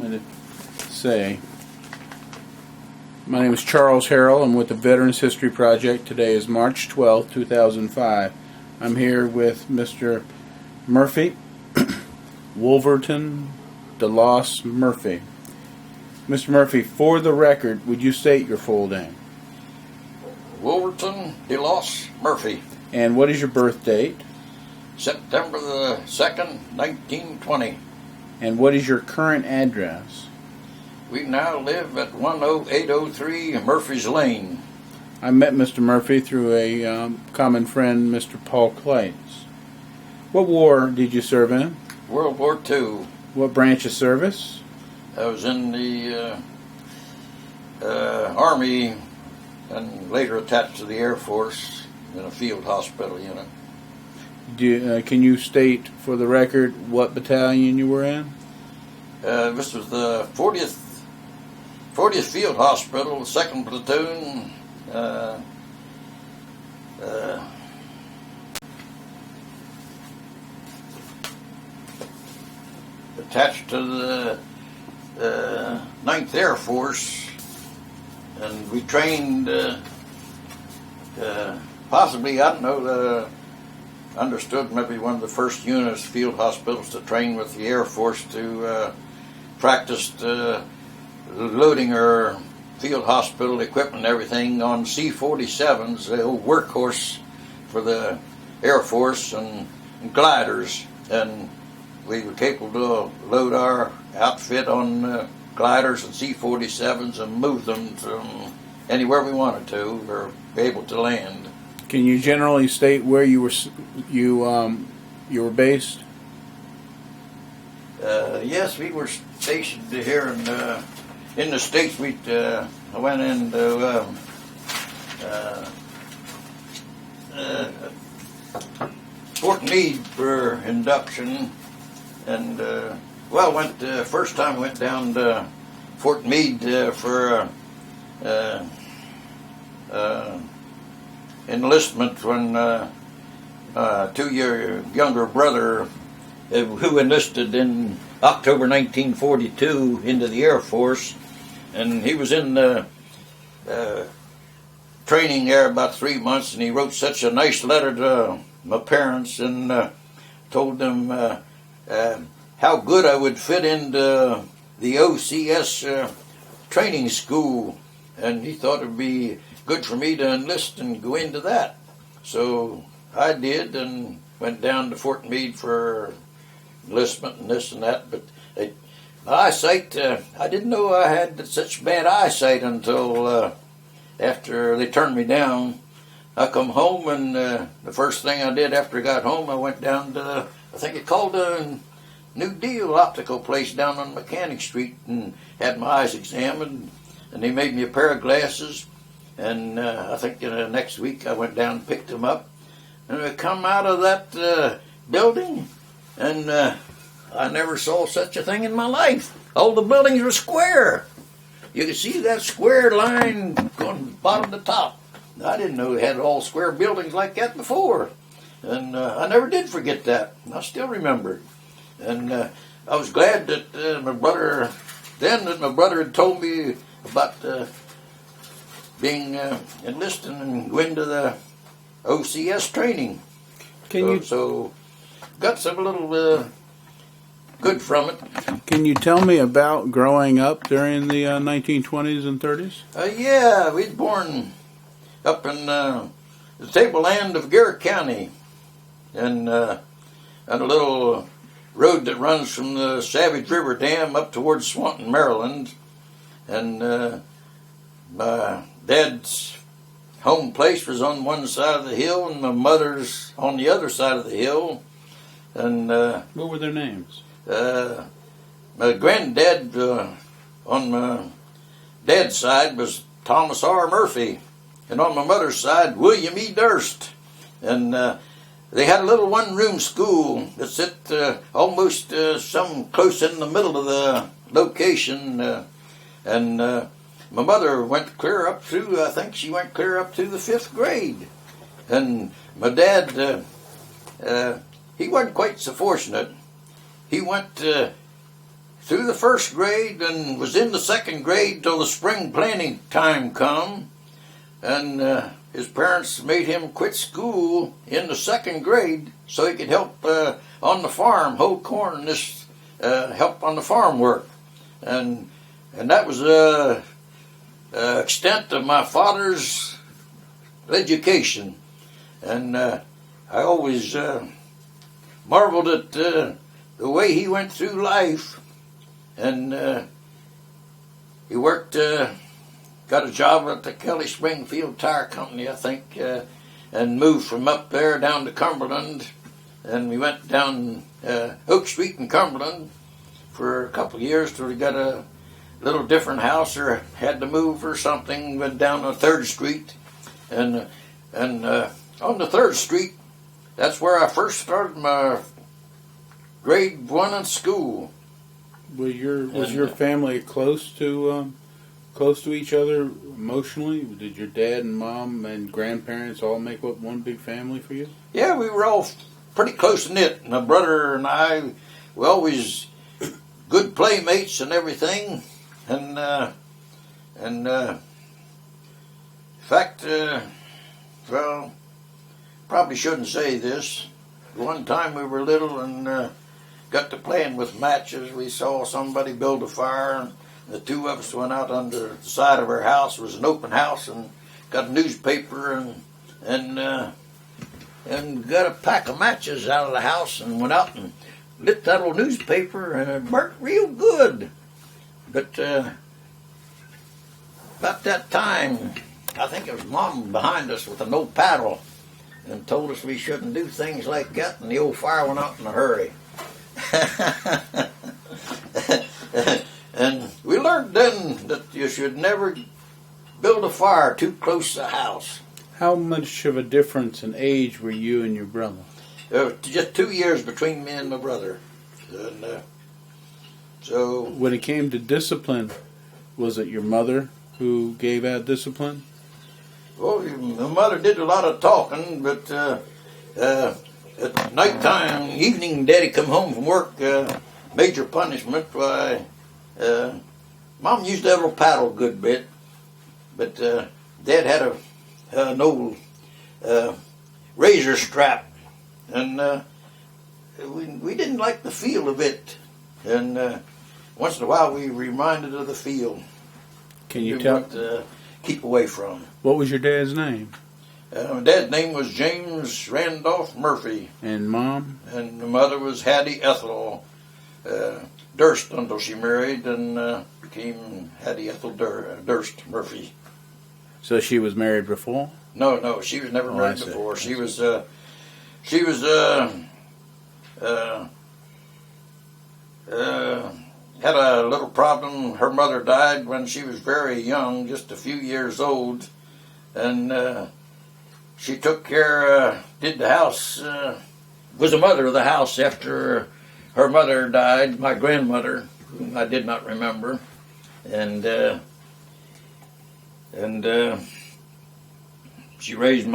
something to say. My name is Charles Harrell. I'm with the Veterans History Project. Today is March 12, 2005. I'm here with Mr. Murphy, Wolverton DeLoss Murphy. Mr. Murphy, for the record, would you state your full name? Wolverton DeLoss Murphy. And what is your birth date? September the 2nd, 1920. And what is your current address? We now live at 10803 Murphy's Lane. I met Mr. Murphy through a common friend, Mr. Paul Kleitz. What war did you serve in? World War II. What branch of service? I was in the Army and later attached to the Air Force in a field hospital unit. Can you state for the record what battalion you were in? This was the 40th Field Hospital, 2nd Platoon. Attached to the 9th Air Force, and we trained possibly, I don't know, understood maybe one of the first units, field hospitals, to train with the Air Force to practice loading our field hospital equipment and everything on C-47s, the old workhorse for the Air Force, and gliders. And we were capable to load our outfit on gliders and C-47s and move them from anywhere we wanted to, or be able to land. Can you generally state where you were based? Yes, we were stationed here in the States. I went into Fort Meade for induction, and first time went down to Fort Meade for enlistment when 2-year younger brother who enlisted in October 1942 into the Air Force, and he was in training there about 3 months, and he wrote such a nice letter to my parents and told them how good I would fit into the OCS training school, and he thought it would be good for me to enlist and go into that. So I did, and went down to Fort Meade for enlistment and this and that. But my eyesight, I didn't know I had such bad eyesight until after they turned me down. I come home, and the first thing I did after I got home, I went down to, I think it called a New Deal optical place down on Mechanic Street, and had my eyes examined, and they made me a pair of glasses. And I think next week I went down and picked them up. And I come out of that building, and I never saw such a thing in my life. All the buildings were square. You could see that square line going bottom to top. I didn't know they had all square buildings like that before. And I never did forget that. I still remember it. And I was glad that my brother had told me about being enlisted and going to the OCS training. So got some little good from it. Can you tell me about growing up during the 1920s and 30s? Yeah, we was born up in the tableland of Garett County, and on a little road that runs from the Savage River Dam up towards Swanton, Maryland. And my dad's home place was on one side of the hill, and my mother's on the other side of the hill. And what were their names? My granddad on my dad's side was Thomas R. Murphy, and on my mother's side, William E. Durst. And they had a little one-room school that's at almost some close in the middle of the location, and my mother went clear up through, I think she went clear up through the 5th grade. And my dad, he wasn't quite so fortunate. He went through the first grade and was in the second grade till the spring planting time come. And his parents made him quit school in the second grade so he could help on the farm, hoe corn, and help on the farm work. And that was the extent of my father's education. And I always marveled at the way he went through life. And he worked, got a job at the Kelly Springfield Tire Company, I think, and moved from up there down to Cumberland. And we went down Oak Street in Cumberland for a couple of years till we got a little different house or had to move or something. Went down to 3rd Street. And on the 3rd Street, that's where I first started my grade 1 in school. Was your family close to each other emotionally? Did your dad and mom and grandparents all make up one big family for you? Yeah, we were all pretty close knit. My brother and I were always good playmates and everything. And in fact, well, probably shouldn't say this. One time we were little and got to playing with matches. We saw somebody build a fire, and the two of us went out under the side of our house. It was an open house, and got a newspaper and got a pack of matches out of the house and went out and lit that old newspaper, and it burnt real good. But about that time, I think it was Mom behind us with an old paddle and told us we shouldn't do things like that, and the old fire went out in a hurry. And we learned then that you should never build a fire too close to the house. How much of a difference in age were you and your brother? Just 2 years between me and my brother. And so when it came to discipline, was it your mother who gave out discipline? Well, my mother did a lot of talking, but at nighttime, evening, Daddy come home from work, major punishment. Why, Mom used that little paddle a good bit, but Dad had an old razor strap, and we didn't like the feel of it. And once in a while, we reminded of the feel. Can you tell? What keep away from. What was your dad's name? My dad's name was James Randolph Murphy. And Mom? And my mother was Hattie Ethel Durst until she married and became Hattie Ethel Durst Murphy. So she was married before? No, she was never married before. She was had a little problem. Her mother died when she was very young, just a few years old, and she took care, did the house, was the mother of the house after her mother died, my grandmother, whom I did not remember, and she raised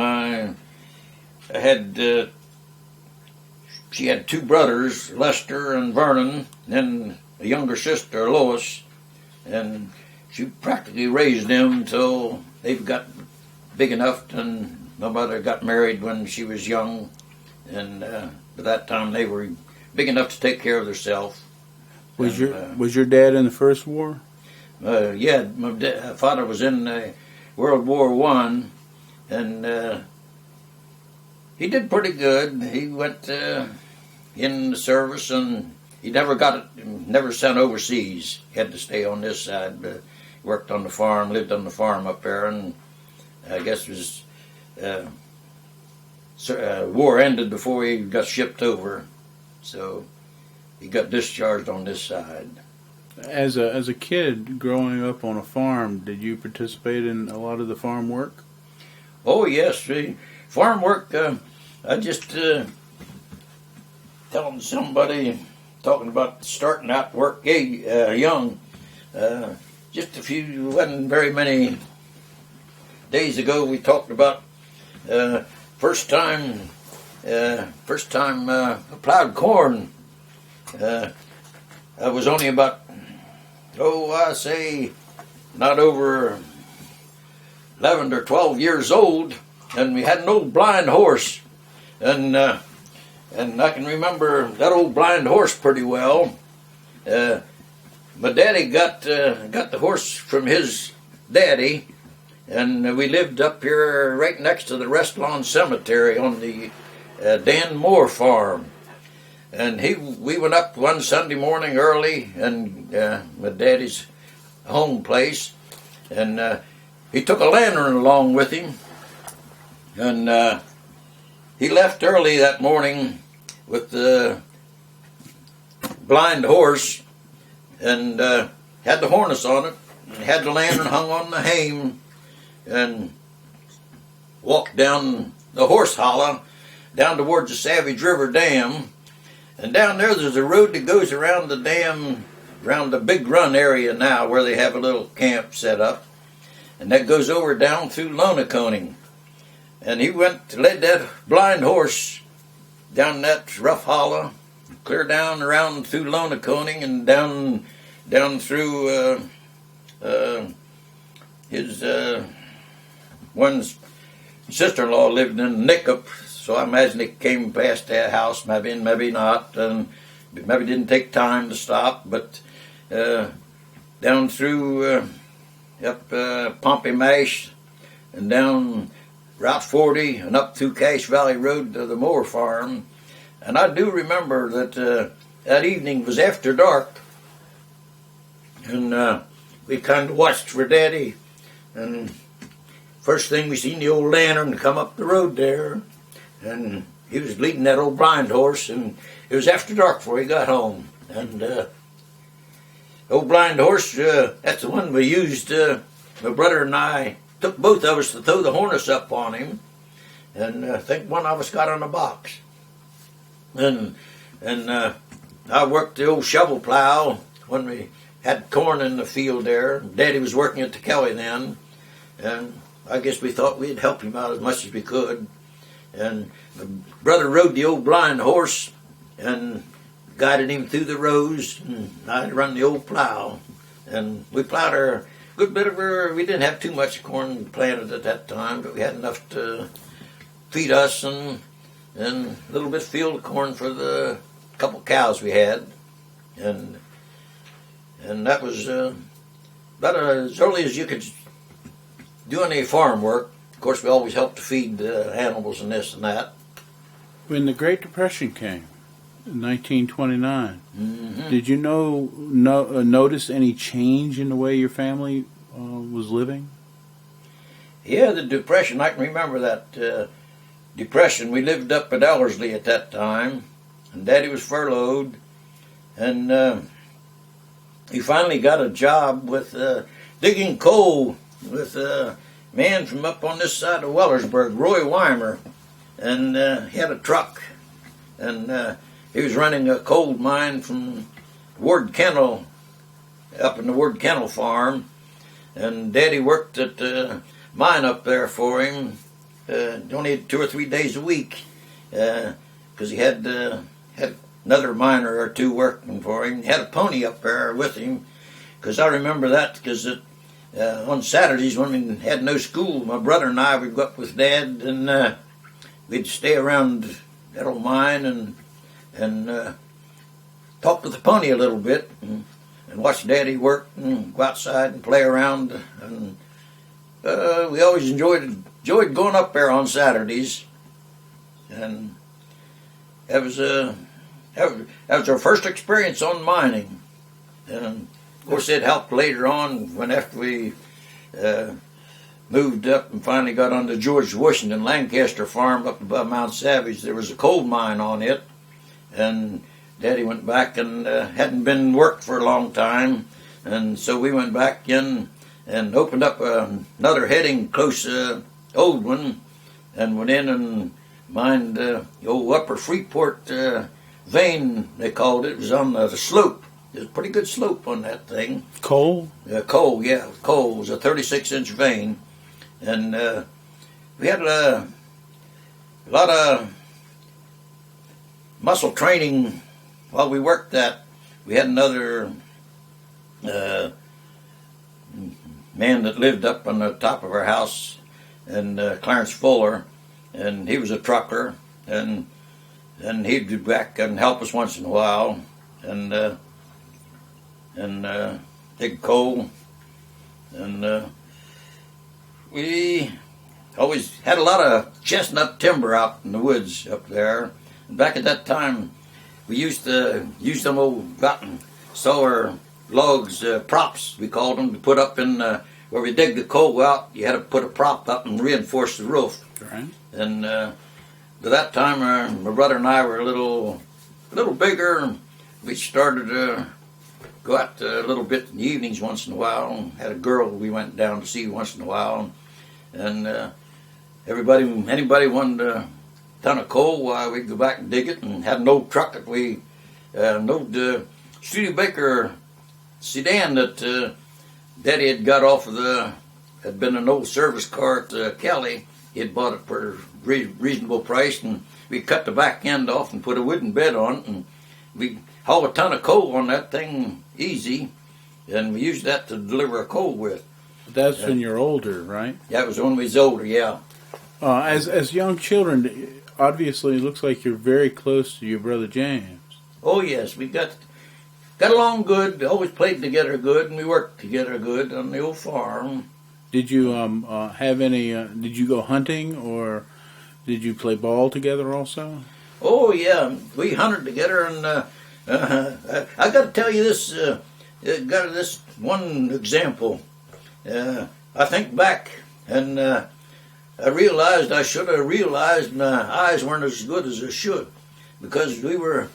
she had 2 brothers, Lester and Vernon, and a younger sister, Lois, and she practically raised them until they got big enough, and my mother got married when she was young, and by that time they were big enough to take care of themselves. Was your dad in the First War? Yeah, my father was in World War I, and he did pretty good. He went in the service, and he never sent overseas. He had to stay on this side. But worked on the farm, lived on the farm up there, and I guess it was war ended before he got shipped over, so he got discharged on this side. As a kid growing up on a farm, did you participate in a lot of the farm work? Oh yes, farm work. I just telling somebody, talking about starting out work young. Just wasn't very many days ago we talked about first time I plowed corn. I was only about I say, not over 11 or 12 years old, and we had an old blind horse, and I can remember that old blind horse pretty well. My daddy got the horse from his daddy, and we lived up here right next to the Restlawn Cemetery on the Dan Moore farm. And we went up one Sunday morning early, and my daddy's home place, and he took a lantern along with him, and he left early that morning with the blind horse, and had the harness on it, and had the lantern hung on the hame, and walked down the horse hollow, down towards the Savage River Dam, and down there's a road that goes around the dam, around the Big Run area now, where they have a little camp set up, and that goes over down through Lonaconing. And he led that blind horse down that rough hollow, clear down around through Lonaconing, and down through his one sister-in-law lived in Nickup, so I imagine he came past that house, maybe not, and maybe didn't take time to stop, but down through up Pompey Mash, and down Route 40, and up through Cache Valley Road to the Moore farm. And I do remember that that evening was after dark, and we kind of watched for Daddy, and first thing we seen the old lantern come up the road there, and he was leading that old blind horse, and it was after dark before he got home. And old blind horse, that's the one we used, my brother and I took both of us to throw the harness up on him, and I think one of us got on a box. And I worked the old shovel plow when we had corn in the field there. Daddy was working at the Kelly then, and I guess we thought we'd help him out as much as we could. And my brother rode the old blind horse and guided him through the rows, and I'd run the old plow. And we plowed a good bit of we didn't have too much corn planted at that time, but we had enough to feed us and a little bit of field of corn for the couple cows we had. And that was about as early as you could do any farm work. Of course, we always helped to feed the animals and this and that. When the Great Depression came in 1929, Mm-hmm. did you notice any change in the way your family was living? Yeah, the Depression, I can remember that Depression. We lived up at Ellerslie at that time, and Daddy was furloughed, and he finally got a job with digging coal with a man from up on this side of Wellersburg, Roy Weimer, and he had a truck, and he was running a coal mine from Ward Kennel, up in the Ward Kennel farm, and Daddy worked at the mine up there for him, only 2 or 3 days a week, because he had another miner or two working for him. He had a pony up there with him, because I remember that, because on Saturdays when we had no school, my brother and I would go up with Dad, and we'd stay around that old mine and talk with the pony a little bit, and watch Daddy work, and go outside and play around. And we always enjoyed going up there on Saturdays, and that was our first experience on mining. And of course, it helped later on after we moved up and finally got on the George Washington Lancaster farm up above Mount Savage. There was a coal mine on it, and Daddy went back and hadn't been worked for a long time, and so we went back in and opened up another heading close old one, and went in and mined the old Upper Freeport vein, they called it. It was on the slope. There's a pretty good slope on that thing. Coal? Coal, yeah. Coal. It was a 36-inch vein. And we had a lot of muscle training while we worked that. We had another man that lived up on the top of our house, and Clarence Fuller, and he was a trucker, and he'd be back and help us once in a while, and dig coal, and we always had a lot of chestnut timber out in the woods up there. And back at that time, we used to use them old rotten sawyer logs, props, we called them, to put up in where we dig the coal out. You had to put a prop up and reinforce the roof. Right. And by that time, my brother and I were a little bigger. We started to go out a little bit in the evenings once in a while. Had a girl we went down to see once in a while. And anybody wanted a ton of coal, we'd go back and dig it, and had an old truck that an old Studebaker sedan that Daddy had got off of had been an old service car at Kelly. He had bought it for a reasonable price, and we cut the back end off and put a wooden bed on it, and we hauled a ton of coal on that thing easy, and we used that to deliver a coal with. That's when you're older, right? That was when we was older, yeah. As young children, obviously it looks like you're very close to your brother James. Oh yes, we got along good. Always played together good, and we worked together good on the old farm. Did you have any? Did you go hunting, or did you play ball together also? Oh yeah, we hunted together, and I got to tell you this. Got this one example. I think back, and I realized I should have realized my eyes weren't as good as they should, because we were.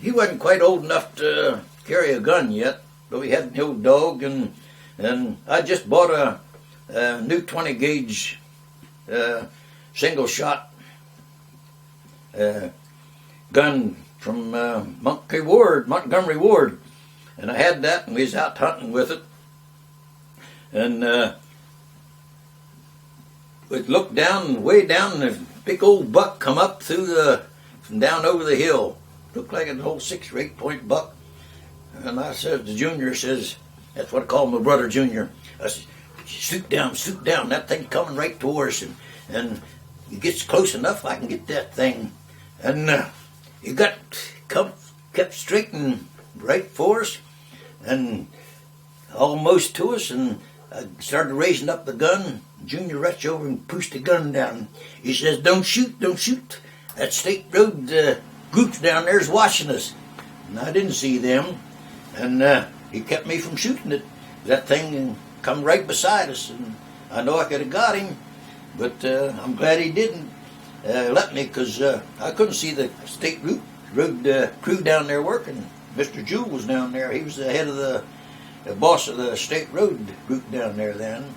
He wasn't quite old enough to carry a gun yet, but we had an old dog, and I just bought a new 20 gauge single shot gun from Montgomery Ward, and I had that, and we was out hunting with it, and we looked down, way down, and a big old buck come up from down over the hill. Looked like an old 6 or 8 point buck. And I said, the Junior says, that's what I call my brother Junior. I said, shoot down, that thing coming right towards us. And he gets close enough, I can get that thing. And he kept straight and right for us, and almost to us, and I started raising up the gun. Junior reached over and pushed the gun down. He says, don't shoot. That state road groups down there's watching us. And I didn't see them, and he kept me from shooting it. That thing come right beside us, and I know I could have got him, but I'm glad he didn't let me, because I couldn't see the state road crew down there working. Mr. Jewell was down there. He was the head of the boss of the state road group down there then,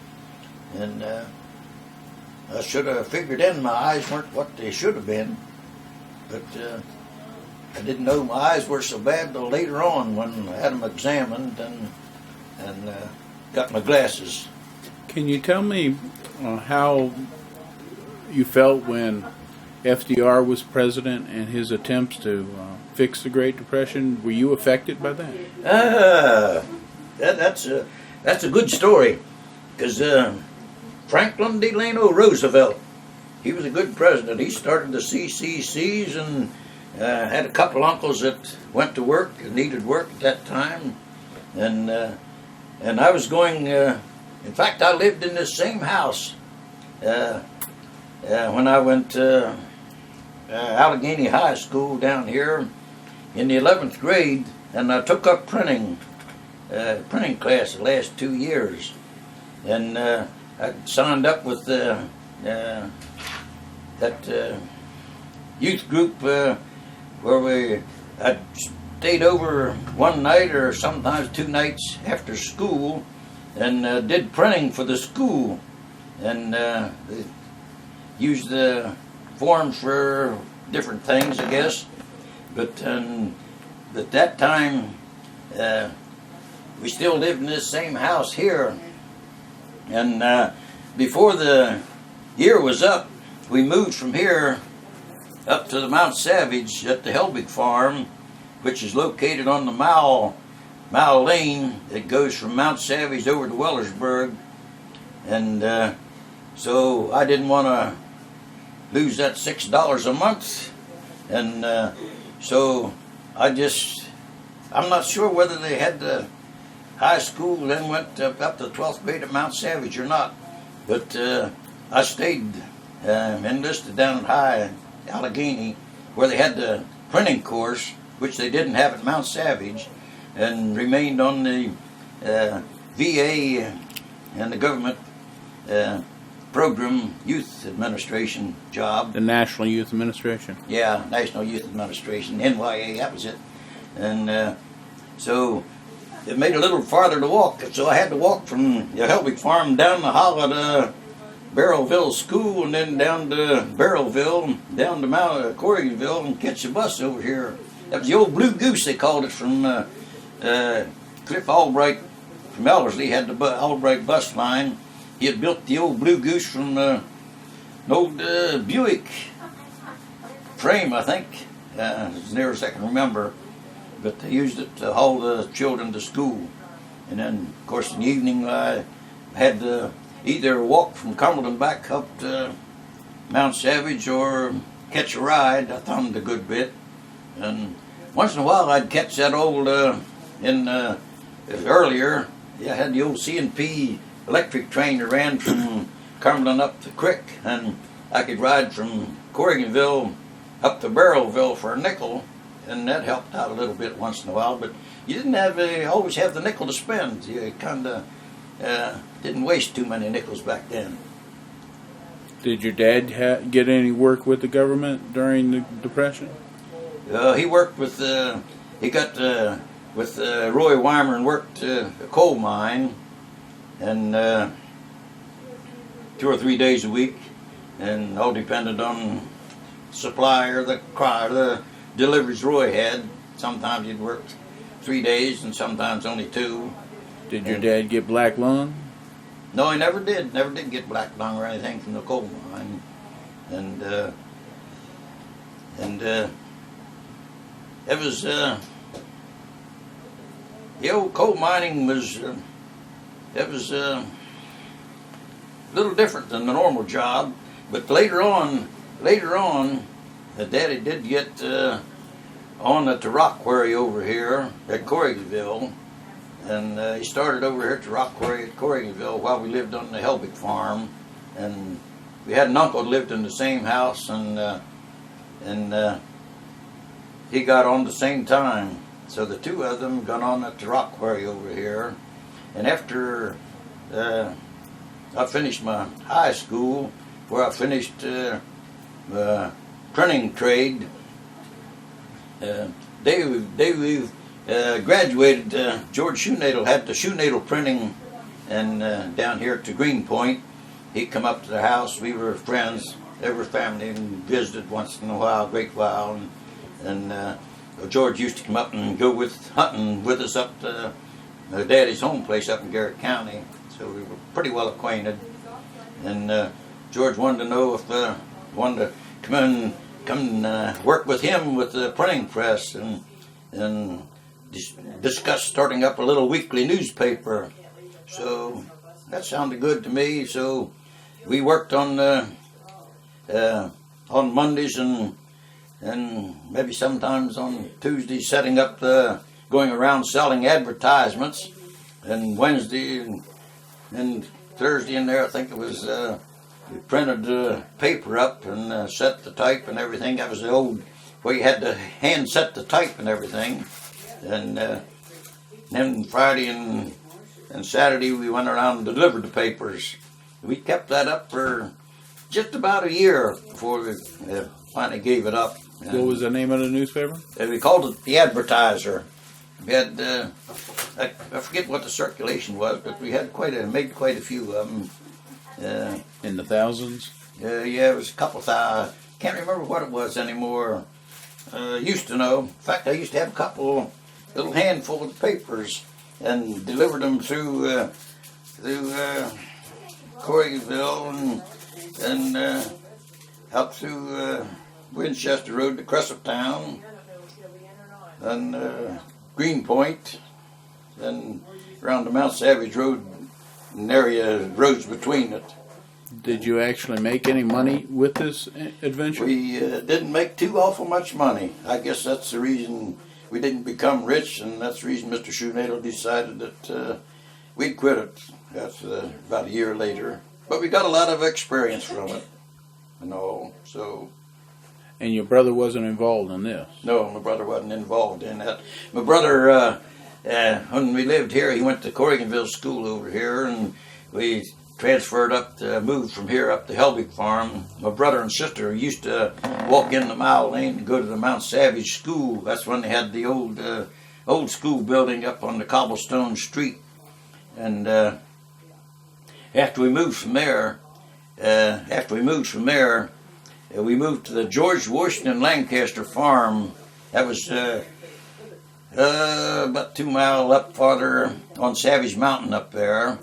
and I should have figured then my eyes weren't what they should have been, but I didn't know my eyes were so bad till later on when I had them examined and got my glasses. Can you tell me how you felt when FDR was president and his attempts to fix the Great Depression? Were you affected by that? That's a good story, because Franklin Delano Roosevelt, he was a good president. He started the CCCs and had a couple uncles that went to work and needed work at that time, and I was going. In fact, I lived in this same house when I went to Allegheny High School down here in the 11th grade, and I took up printing class the last 2 years, and I signed up with that youth group where I stayed over one night or sometimes 2 nights after school, and did printing for the school, and used the forms for different things, I guess. But at that time, we still lived in this same house here, and before the year was up, we moved from here up to the Mount Savage at the Helbig farm, which is located on the mile mile lane that goes from Mount Savage over to Wellersburg, and so I didn't want to lose that $6 a month, and so I'm not sure whether they had the high school then went up to 12th grade at Mount Savage or not, but I stayed enlisted down at High Allegheny, where they had the printing course, which they didn't have at Mount Savage, and remained on the VA and the government program youth administration job. The National Youth Administration. Yeah, National Youth Administration, NYA, that was it. And so it made a little farther to walk, so I had to walk from the Helbig Farm down the hollow to Barrelville School, and then down to Barrelville, down to Mount Corriganville, and catch a bus over here. That was the old Blue Goose, they called it, from Cliff Albright from Ellerslie had the Albright bus line. He had built the old Blue Goose from an old Buick frame, I think, as near as I can remember. But they used it to haul the children to school. And then, of course, in the evening, I had to either walk from Cumberland back up to Mount Savage or catch a ride. I thumbed a good bit. And once in a while, I'd catch that old, earlier, I had the old C&P electric train that ran from Cumberland up the creek, and I could ride from Corriganville up to Barrelville for a nickel, and that helped out a little bit once in a while. But you didn't always have the nickel to spend. You kind of didn't waste too many nickels back then. Did your dad get any work with the government during the Depression? He worked with with Roy Weimer and worked a coal mine, and 2 or 3 days a week, and all depended on supply or the deliveries Roy had. Sometimes he'd work 3 days and sometimes only 2. Did your dad get black lung? No, he never did. Never did get black lung or anything from the coal mine, and it was the old coal mining was it was a little different than the normal job. But later on, Daddy did get on at the rock quarry over here at Corriganville, and he started over here at the rock quarry at Corriganville while we lived on the Helbig farm, and we had an uncle that lived in the same house, and he got on the same time. So the two of them got on at the rock quarry over here, and after I finished my high school, where I finished printing trade, they graduated. George Shoenadel had the Shoenadel printing, and down here at the Greenpoint, he'd come up to the house. We were friends, every family, and visited once in a while, a great while, and George used to come up and go hunting with us up to Daddy's home place up in Garett County, so we were pretty well acquainted. And George wanted to know if wanted to come and work with him with the printing press, and discuss starting up a little weekly newspaper. So that sounded good to me. So we worked on Mondays and maybe sometimes on Tuesdays, setting up going around selling advertisements, and Wednesday and Thursday in there, I think it was, we printed the paper up and set the type and everything. That was the old, where you had to hand set the type and everything. And then Friday and Saturday we went around and delivered the papers. We kept that up for just about a year before we finally gave it up. What was the name of the newspaper? We called it The Advertiser. We had, I forget what the circulation was, but we had made quite a few of them. In the thousands? Yeah, it was a couple thousand. Can't remember what it was anymore. Used to know. In fact, I used to have a little handful of papers, and delivered them through Corriganville and up through Winchester Road to Cresaptown and Greenpoint, and around the Mount Savage Road, an area, roads between it. Did you actually make any money with this adventure? We didn't make too awful much money. I guess that's the reason we didn't become rich, and that's the reason Mr. Shoenagle decided that we'd quit it. That's about a year later. But we got a lot of experience from it, and all, so... And your brother wasn't involved in this? No, my brother wasn't involved in that. My brother, when we lived here, he went to Corriganville School over here, and we transferred up, moved from here up to Helbig Farm. My brother and sister used to walk in the mile lane and go to the Mount Savage School. That's when they had the old school building up on the cobblestone street. And after we moved from there, we moved to the George Washington Lancaster Farm. That was about 2 miles up farther on Savage Mountain up there.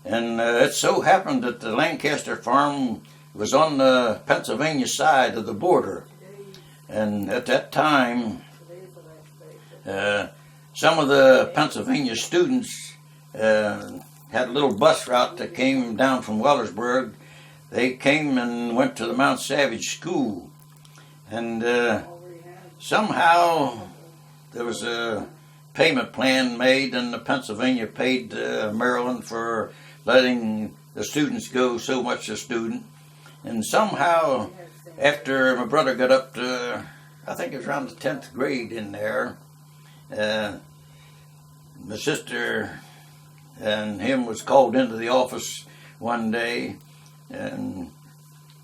And it so happened that the Lancaster Farm was on the Pennsylvania side of the border. And at that time, some of the Pennsylvania students had a little bus route that came down from Wellersburg. They came and went to the Mount Savage School, and somehow there was a payment plan made, and the Pennsylvania paid Maryland for letting the students go so much a student. And somehow, after my brother got up to, I think it was around the 10th grade in there, my sister and him was called into the office one day, and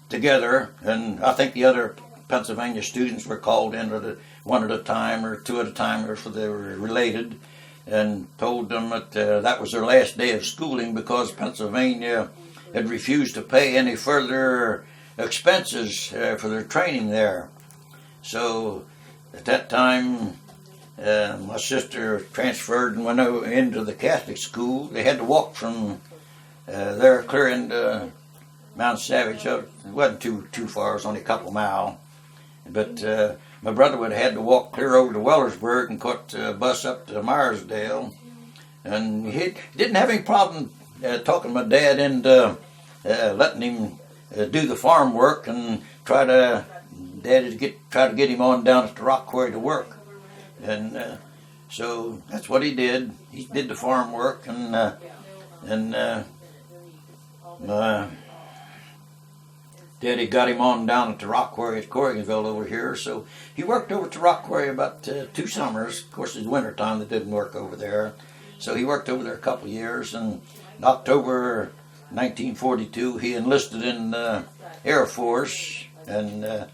together, and I think the other Pennsylvania students were called into one at a time or two at a time, if they were related, and told them that that was their last day of schooling because Pennsylvania had refused to pay any further expenses for their training there. So at that time, my sister transferred and went into the Catholic school. They had to walk from there clear into Mount Savage. It wasn't too far, it was only a couple miles. But my brother would have had to walk clear over to Wellersburg and caught a bus up to Meyersdale. And he didn't have any problem talking my dad into letting him do the farm work and try to get him on down at the rock quarry to work. And so that's what he did. He did the farm work, and my Daddy got him on down at the rock quarry at Corriganville over here. So he worked over at the rock quarry about 2 summers. Of course, it's winter time, they didn't work over there. So he worked over there a couple of years, and in October 1942, he enlisted in the Airforce and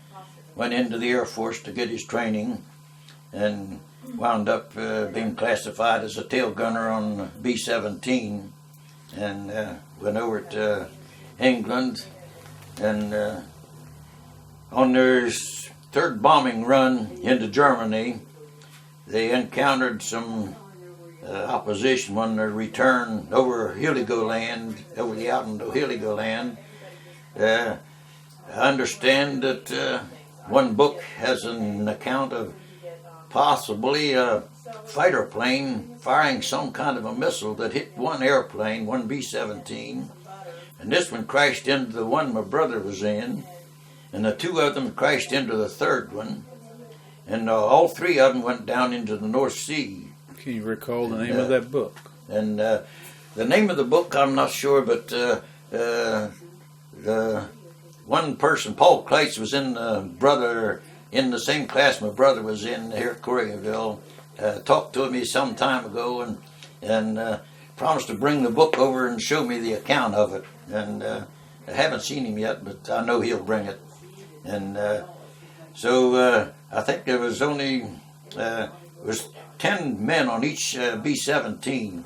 went into the Airforce to get his training, and wound up being classified as a tail gunner on B-17, and went over to England. And on their 3rd bombing run into Germany, they encountered some opposition on their return over Heligoland, over the Alton to Heligoland. I understand that one book has an account of possibly a fighter plane firing some kind of a missile that hit one airplane, one B-17. And this one crashed into the one my brother was in, and the 2 of them crashed into the 3rd one, and all 3 of them went down into the North Sea. Can you recall the name of that book? And the name of the book, I'm not sure, but the one person, Paul Kleitz, was in the same class my brother was in here at Corriganville. Talked to me some time ago, and promised to bring the book over and show me the account of it. And I haven't seen him yet, but I know he'll bring it. And so I think there was only was 10 men on each B-17,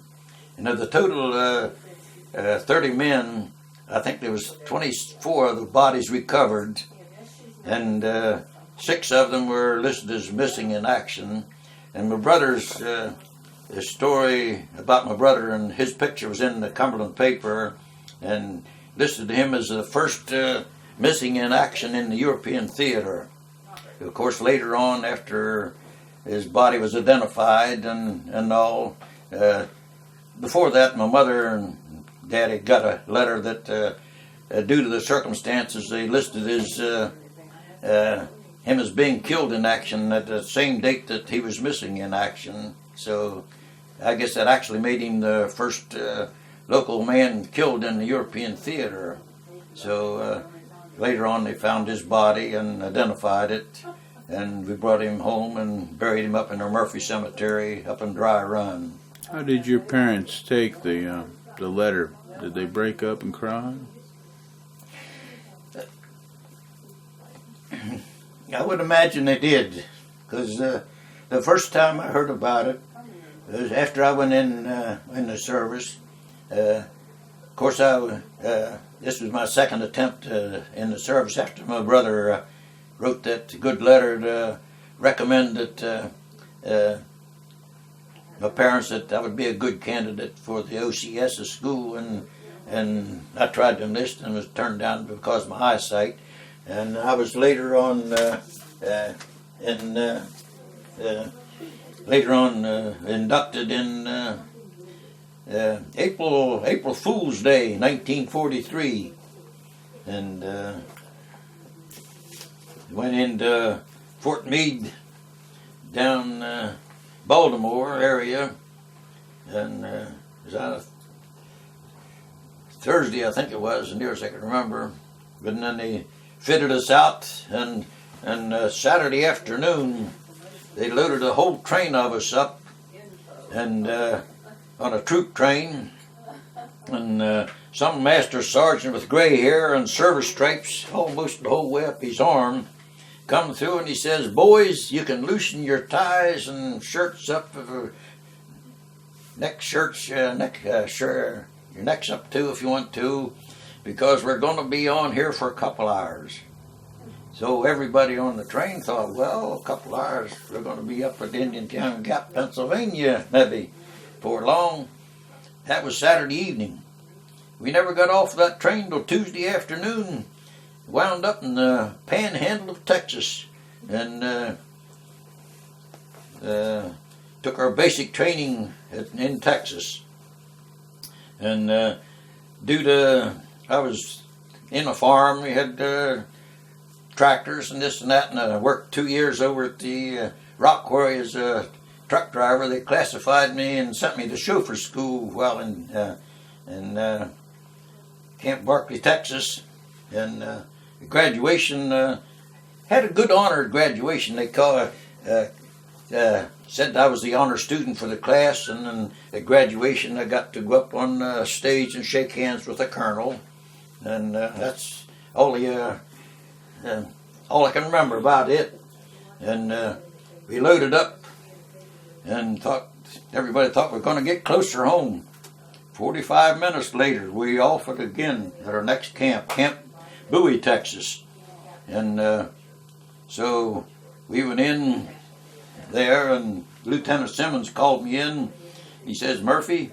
and of the total 30 men, I think there was 24 of the bodies recovered, and 6 of them were listed as missing in action. And my brother's story about my brother, and his picture was in the Cumberland paper, and listed him as the first missing in action in the European theater. Of course, later on, after his body was identified and all, before that, my mother and daddy got a letter that due to the circumstances, they listed him as being killed in action at the same date that he was missing in action. So I guess that actually made him the first local man killed in the European theater. So later on they found his body and identified it, and we brought him home and buried him up in the Murphy Cemetery up in Dry Run. How did your parents take the letter? Did they break up and cry? I would imagine they did, because the first time I heard about it was after I went in the service. Of course, this was my second attempt in the service after my brother wrote that good letter to recommend that my parents that I would be a good candidate for the OCS school, and I tried to enlist and was turned down because of my eyesight. And I was later on inducted in April Fool's Day, 1943, and went into Fort Meade down Baltimore area, and it was on a Thursday, I think it was, as near as I can remember. But then they fitted us out, and Saturday afternoon they loaded a whole train of us up, and on a troop train, and some master sergeant with gray hair and service stripes almost the whole way up his arm come through, and he says, "Boys, you can loosen your ties and shirts up, your necks up too if you want to, because we're going to be on here for a couple hours." So everybody on the train thought, well, a couple hours, we're going to be up at Indiantown Gap, Pennsylvania, maybe, for long. That was Saturday evening. We never got off that train till Tuesday afternoon. Wound up in the panhandle of Texas, and took our basic training in Texas. And due to, I was in a farm, we had tractors and this and that, and I worked 2 years over at the rock quarry as a truck driver. They classified me and sent me to chauffeur school while in Camp Barkley, Texas, and graduation, had a good honor graduation. They said I was the honor student for the class, and then at graduation I got to go up on stage and shake hands with the colonel, and that's all I can remember about it. And we loaded up and everybody thought we were going to get closer home. 45 minutes later, we offered again at our next camp, Camp Bowie, Texas. And so we went in there, and Lieutenant Simmons called me in. He says, "Murphy,"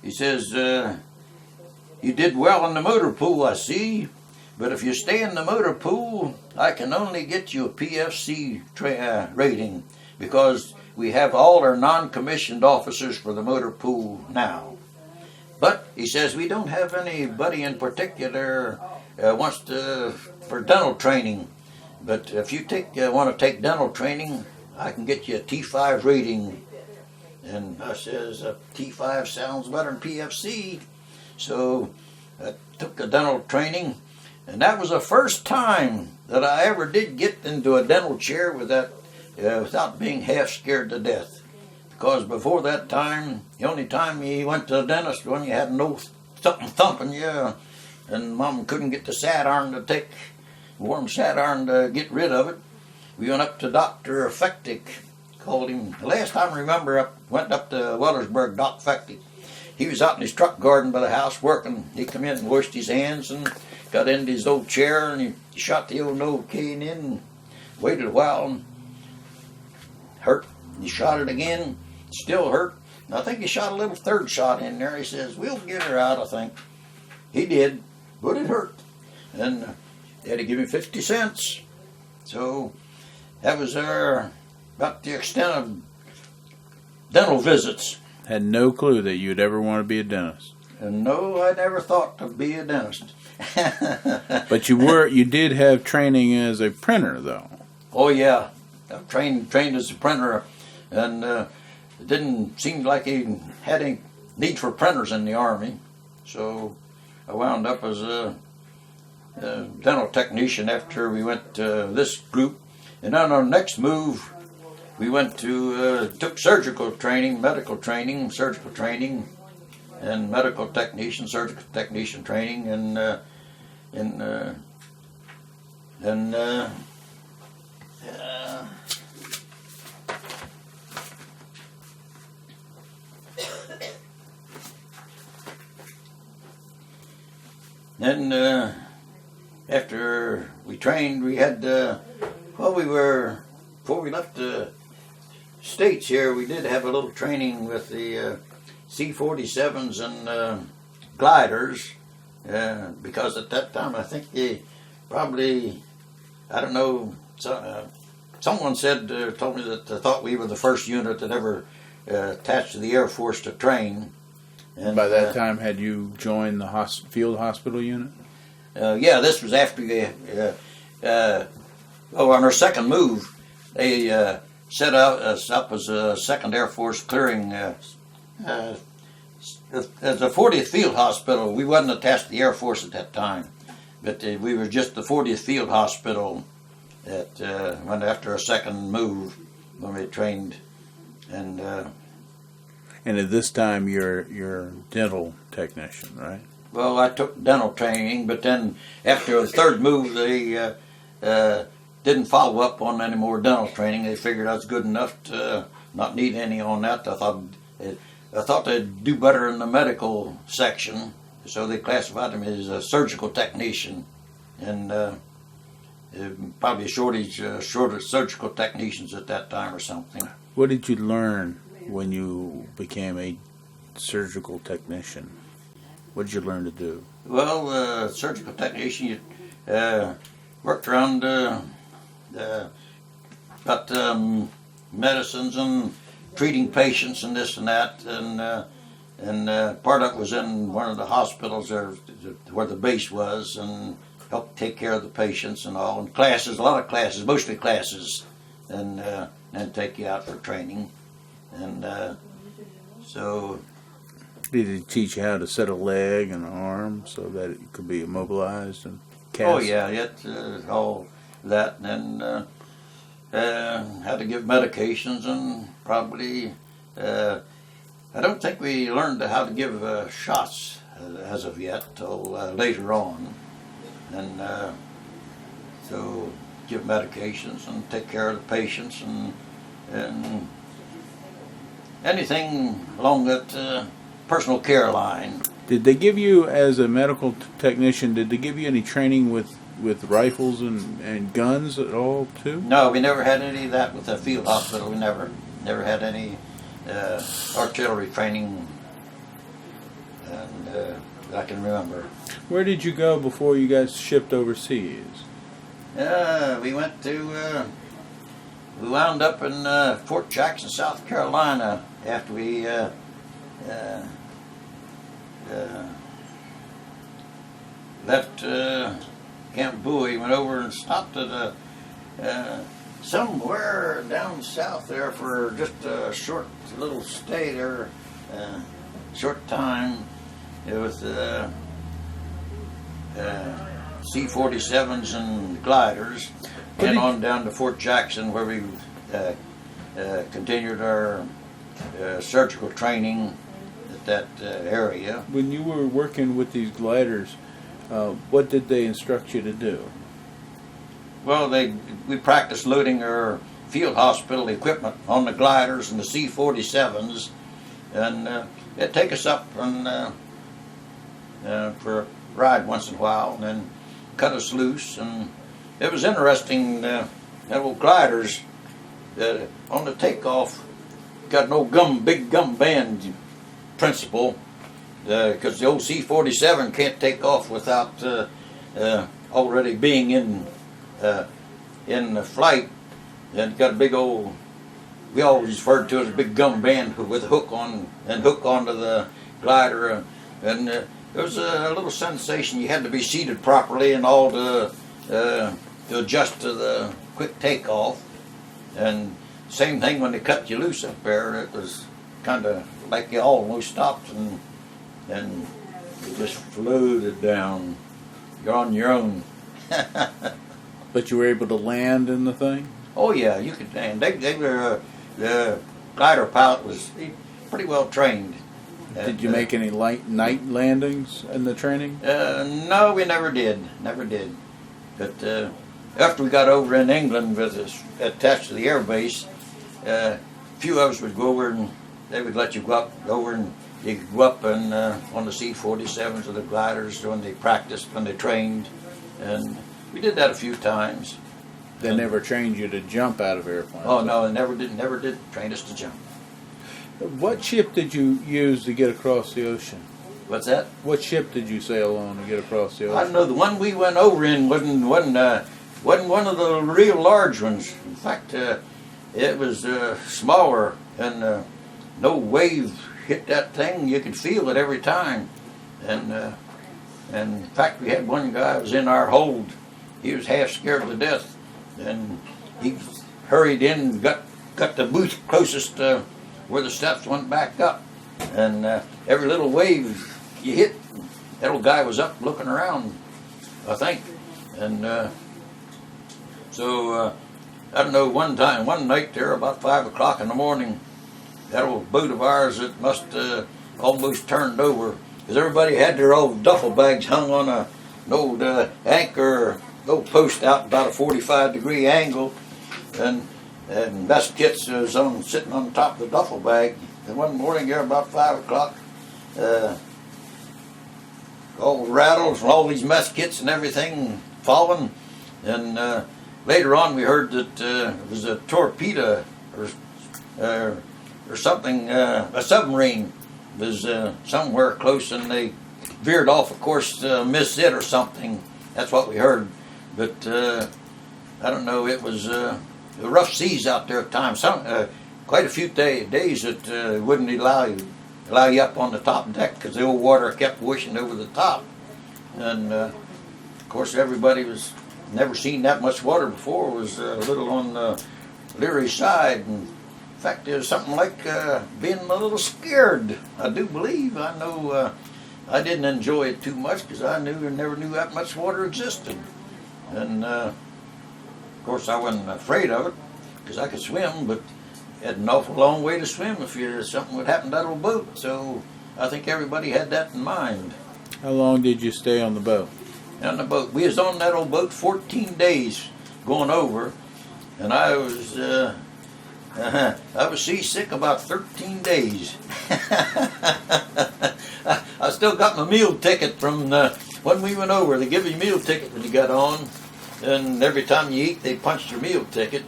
he says, "you did well in the motor pool, I see, but if you stay in the motor pool, I can only get you a PFC rating, because we have all our non-commissioned officers for the motor pool now. But," he says, "we don't have anybody in particular wants to for dental training. But if you want to take dental training, I can get you a T5 rating." And I says, T5 sounds better than PFC. So I took the dental training, and that was the first time that I ever did get into a dental chair without being half scared to death. Because before that time, the only time you went to the dentist when you had something thumping you, and Mom couldn't get the warm satiron to get rid of it. We went up to Dr. Fectic, called him. The last time I remember, I went up to Wellersburg, Doc Fectic. He was out in his truck garden by the house working. He come in and washed his hands and got into his old chair, and he shot the old Novocaine in and waited a while, and hurt. He shot it again, still hurt. And I think he shot a little third shot in there. He says, "We'll get her out, I think." He did, but it hurt. And they had to give me 50 cents. So that was about the extent of dental visits. Had no clue that you'd ever want to be a dentist. And no, I never thought to be a dentist. But you did have training as a printer, though. Oh yeah, I trained as a printer, and it didn't seem like he had any need for printers in the Army, so I wound up as a dental technician after we went to this group. And on our next move, we went to took surgical training, surgical training, and medical technician, surgical technician training, and then after we trained, we had before we left the States here, we did have a little training with the C-47s and gliders, because at that time I think they probably, I don't know, someone told me that they thought we were the first unit that ever attached to the Air Force to train. And by that time, had you joined the field hospital unit? Yeah, this was after on our second move, they set us up as a 2nd Air Force clearing. As a 40th Field Hospital, we wasn't attached to the Air Force at that time, but we were just the 40th Field Hospital that went after our second move when we trained. And at this time, you're dental technician, right? Well, I took dental training, but then after the third move, they didn't follow up on any more dental training. They figured I was good enough to not need any on that. I thought they'd do better in the medical section, so they classified me as a surgical technician, and probably a shortage of surgical technicians at that time or something. What did you learn when you became a surgical technician? What did you learn to do? Well, surgical technician, you worked around about medicines and treating patients and this and that, and part of it was in one of the hospitals where the base was, and helped take care of the patients and all, and classes, a lot of classes, mostly classes, and then take you out for training, and so. Did he teach you how to set a leg and an arm so that it could be immobilized and cast? Oh yeah, all that, and had to give medications, and probably I don't think we learned how to give shots as of yet till later on, and so give medications and take care of the patients and anything along that personal care line. Did they give you, as a medical technician, did they give you any training with rifles and guns at all too? No, we never had any of that with the field hospital. We never had any artillery training, and that I can remember. Where did you go before you got shipped overseas? We wound up in Fort Jackson, South Carolina, after we left Camp Bowie, went over and stopped at somewhere down south there for just a short little stay there, short time. It was C-47s and gliders, and on down to Fort Jackson, where we continued our surgical training at that area. When you were working with these gliders, what did they instruct you to do? Well, we practiced loading our field hospital equipment on the gliders and the C-47s, and they'd take us up and for a ride once in a while, and then cut us loose. And it was interesting. That old gliders on the takeoff got no big gum band principle, because the old C-47 can't take off without already being in the flight, and got a big old we always referred to it as a big gum band with a hook on and hook onto the glider, and there was a little sensation. You had to be seated properly and all to adjust to the quick takeoff. And same thing when they cut you loose up there. It was kind of like you almost stopped and you just floated down. You're on your own. But you were able to land in the thing? Oh yeah, you could land. They were the glider pilot was pretty well trained. Did you make any night landings in the training? No, we never did. Never did. But after we got over in England, with us attached to the air base, a few of us would go over and they would let you go up over and you could go up and on the C-47s or the gliders when they practiced, when they trained, and we did that a few times. They never trained you to jump out of airplanes? Oh no, they never did train us to jump. What ship did you use to get across the ocean? What's that? What ship did you sail on to get across the ocean? I don't know. The one we went over in wasn't one of the real large ones. In fact, it was smaller, and no wave hit that thing. You could feel it every time. And in fact, we had one guy who was in our hold. He was half scared to death, and he hurried in and got the booth closest where the steps went back up. And every little wave you hit, that old guy was up looking around, I think. And so I don't know, one night there about 5 o'clock in the morning, that old boat of ours, it must almost turned over, because everybody had their old duffel bags hung on an old anchor, old post out about a 45-degree angle, and mess kits was sitting on top of the duffel bag. And one morning there about 5 o'clock, all the rattles and all these mess kits and everything falling, and later on we heard that it was a torpedo or something, a submarine was somewhere close, and they veered off, of course, missed it or something. That's what we heard. But I don't know, it was rough seas out there at times. Quite a few days that wouldn't allow you up on the top deck because the old water kept washing over the top. And of course, everybody was never seen that much water before. Was a little on the leery side. And in fact, there's something like being a little scared. I do believe. I know I didn't enjoy it too much because I never knew that much water existed. And of course, I wasn't afraid of it because I could swim, but had an awful long way to swim if something would happen to that old boat. So I think everybody had that in mind. How long did you stay on the boat? On the boat, we was on that old boat 14 days going over, and I was seasick about 13 days. I still got my meal ticket from when we went over. They give you a meal ticket when you got on, and every time you eat, they punched your meal ticket.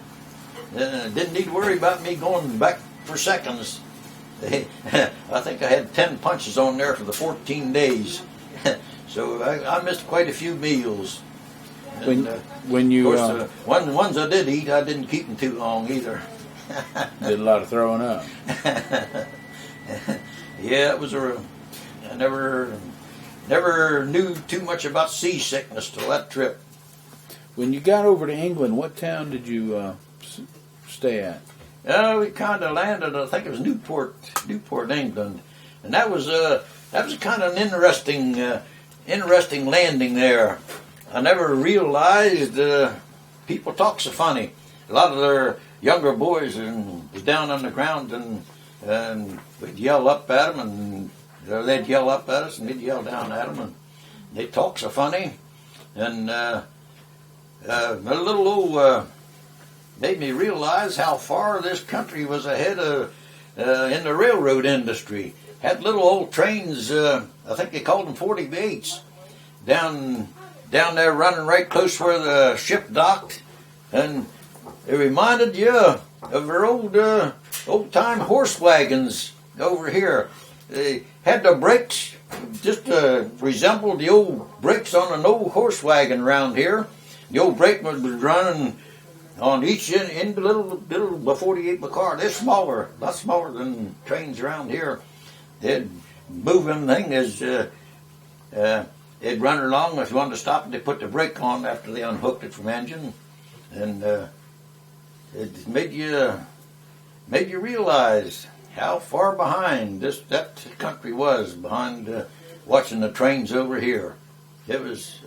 Didn't need to worry about me going back for seconds. I think I had 10 punches on there for the 14 days. So I missed quite a few meals. And, when you of course, the ones I did eat, I didn't keep them too long either. did a lot of throwing up. Yeah, it was I never knew too much about seasickness till that trip. When you got over to England, what town did you stay at? We kind of landed. I think it was Newport, England, and that was kind of an interesting landing there. I never realized people talk so funny. A lot of their younger boys was down on the ground, and we'd yell up at them, and they'd yell up at us, and we'd yell down at them, and they talk so funny, and a little old made me realize how far this country was ahead of in the railroad industry. Had little old trains, I think they called them 48s, down there running right close where the ship docked, and it reminded you of our old-time horse wagons over here. They had the brakes just resembled the old brakes on an old horse wagon around here. The old brake was running on each in the little 48 car. They're smaller, a lot smaller than trains around here. They'd move them thing as they'd run along. If you wanted to stop it, they put the brake on after they unhooked it from engine, and it made you realize how far behind that country was behind watching the trains over here. It was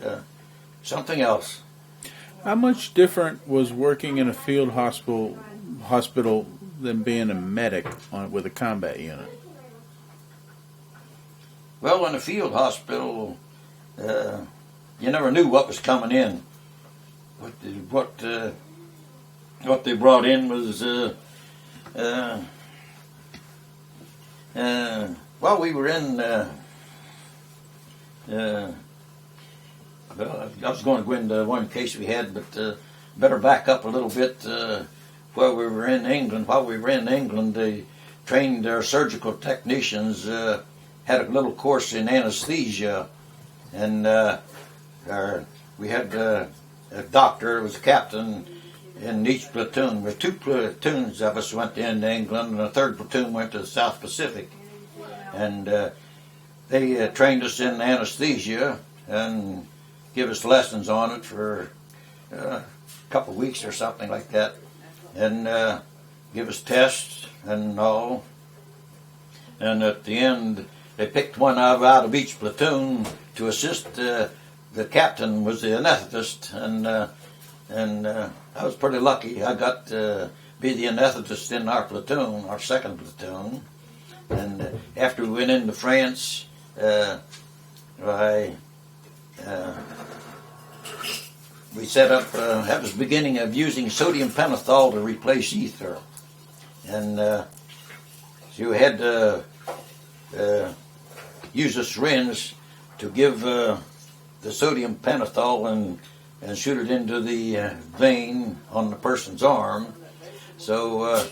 something else. How much different was working in a field hospital than being a medic with a combat unit? Well, in a field hospital, you never knew what was coming in. What they brought in was while we were in. Well, I was going to go into one case we had, but better back up a little bit. While we were in England, they trained their surgical technicians. Had a little course in anesthesia, and we had a doctor, was a captain in each platoon. There were 2 platoons of us went into England, and a 3rd platoon went to the South Pacific. And they trained us in anesthesia and give us lessons on it for a couple of weeks or something like that, and give us tests and all. And at the end, they picked one out of each platoon to assist. The captain was the anesthetist, and I was pretty lucky. I got to be the anesthetist in our platoon, our 2nd platoon. And after we went into France, we set up, that was the beginning of using sodium pentothal to replace ether. And so you had to use a syringe to give the sodium pentothal and shoot it into the vein on the person's arm. So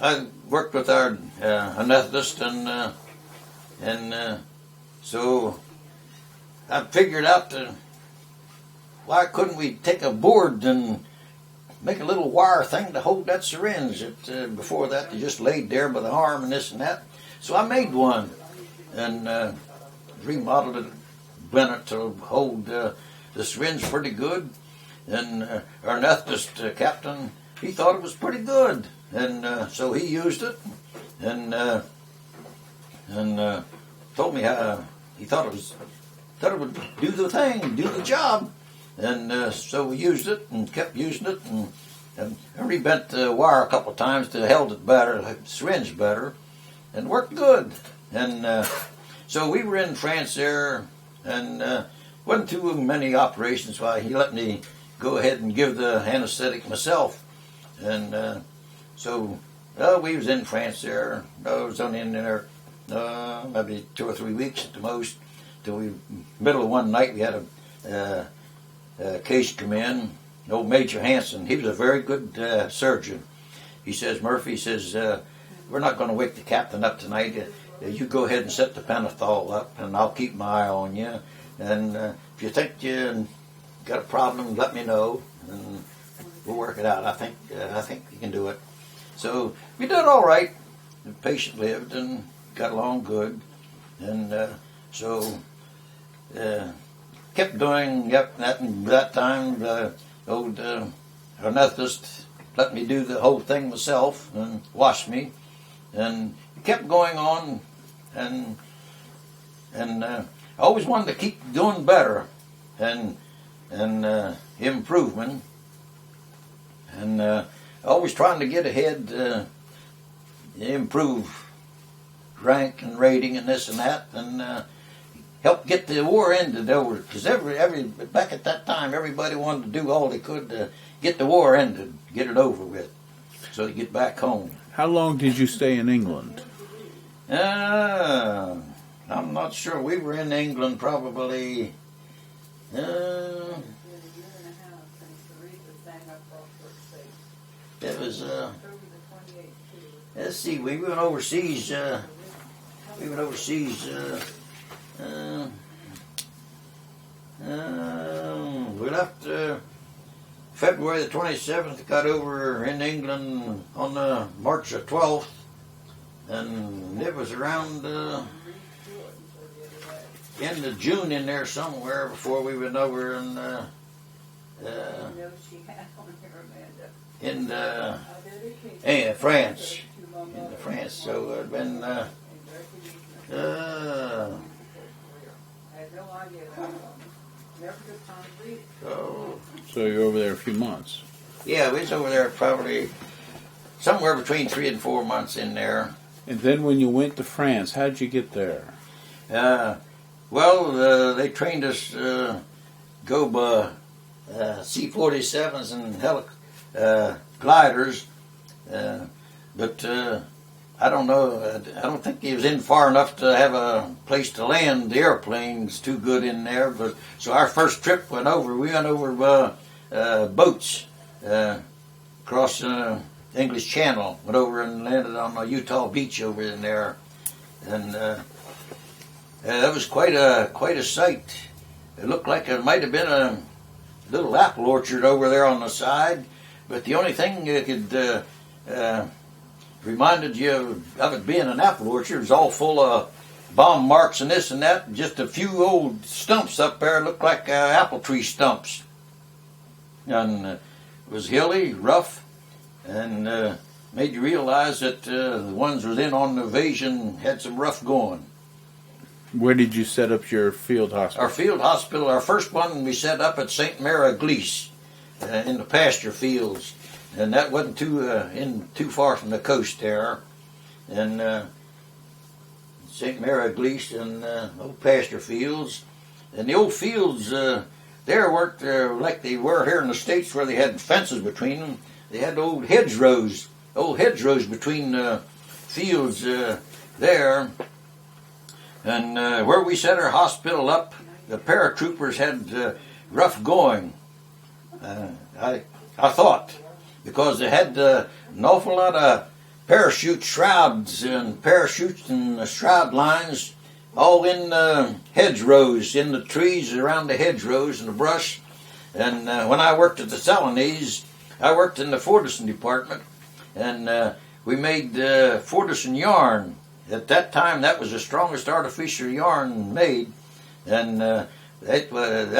I worked with our anesthetist, and so I figured out why couldn't we take a board and make a little wire thing to hold that syringe? Before that, they just laid there by the arm and this and that. So I made one and remodeled it, bent it to hold the syringe pretty good. And our anesthetist captain, he thought it was pretty good, and so he used it and told me how he thought it would do the thing, do the job. And so we used it and kept using it, and rebent the wire a couple of times to held it better, the syringe better, and worked good. And so we were in France there, and wasn't too many operations. Why, he let me go ahead and give the anesthetic myself. And so we was in France there. I was only in there maybe 2 or 3 weeks at the most. Till middle of one night, we had a case come in. Old Major Hanson, he was a very good surgeon. He says, Murphy, he says, we're not going to wake the captain up tonight. You go ahead and set the pentothal up, and I'll keep my eye on you. And if you think you got a problem, let me know, and we'll work it out. I think you can do it. So we did all right. The patient lived and got along good, and so kept doing that time. The old anesthetist let me do the whole thing myself and wash me, and it kept going on, and I always wanted to keep doing better and improvement, and always trying to get ahead, improve rank and rating and this and that, and help get the war ended over. Because back at that time, everybody wanted to do all they could to get the war ended, get it over with, so they get back home. How long did you stay in England? I'm not sure. We were in England probably. It was. Let's see. We went overseas. We left February the 27th, got over in England on March the 12th, and it was around end of June in there somewhere before we went over in France. In France, so it'd been So you're over there a few months. yeah, we was over there probably somewhere between 3 and 4 months in there. And then when you went to France, how did you get there? Well, they trained us go by C-47s and gliders, but I don't know. I don't think he was in far enough to have a place to land the airplanes too good in there. But so our first trip we went over by boats across the English Channel. Went over and landed on a Utah beach over in there, and that was quite a sight. It looked like it might have been a little apple orchard over there on the side, but the only thing that could reminded you of it being an apple orchard was all full of bomb marks and this and that. Just a few old stumps up there looked like apple tree stumps, and it was hilly, rough, and made you realize that the ones within on the invasion had some rough going. Where did you set up your field hospital? Our field hospital, our first one, we set up at St. Mary Glees in the pasture fields, and that wasn't too far from the coast there. And St. Mary Glees and old pasture fields, and the old fields there weren't like they were here in the States, where they had fences between them. They had old hedgerows between fields there. And where we set our hospital up, the paratroopers had rough going. I thought, because they had an awful lot of parachute shrouds and parachutes and shroud lines all in the hedgerows, in the trees around the hedgerows and the brush. And when I worked at the Celanese, I worked in the Fortison department, and we made Fortison yarn. At that time, that was the strongest artificial yarn made, and that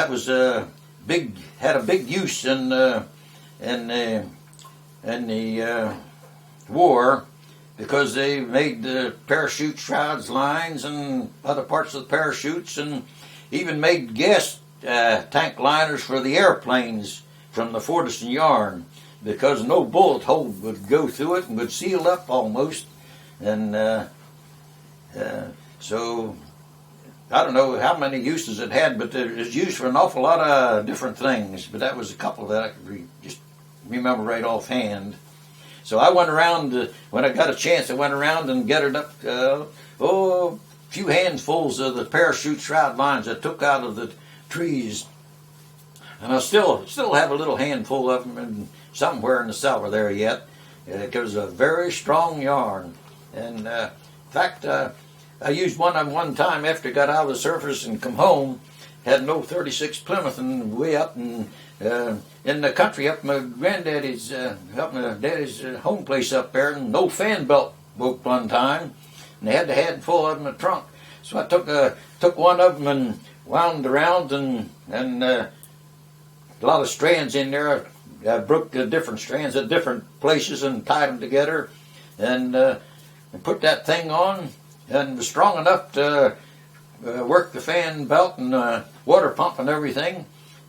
was had a big use in the war, because they made the parachute shrouds, lines, and other parts of the parachutes, and even made gas tank liners for the airplanes from the Fortison yarn, because no bullet hole would go through it and would seal up almost, and so I don't know how many uses it had, but it was used for an awful lot of different things. But that was a couple that I could just remember right offhand. So I went around, when I got a chance, I went around and gathered up a few handfuls of the parachute shroud lines I took out of the trees. And I still have a little handful of them in, somewhere in the cellar there yet. It was a very strong yarn. And in fact, I used one of them one time after I got out of the service and come home. Had an old 36 Plymouth, and way up in the country, up my granddaddy's, up my daddy's home place up there, and an old fan belt broke one time, and they had a handful of them in the trunk. So I took one of them and wound around, and a lot of strands in there. I broke the different strands at different places and tied them together, and put that thing on, and was strong enough to work the fan belt and water pump and everything.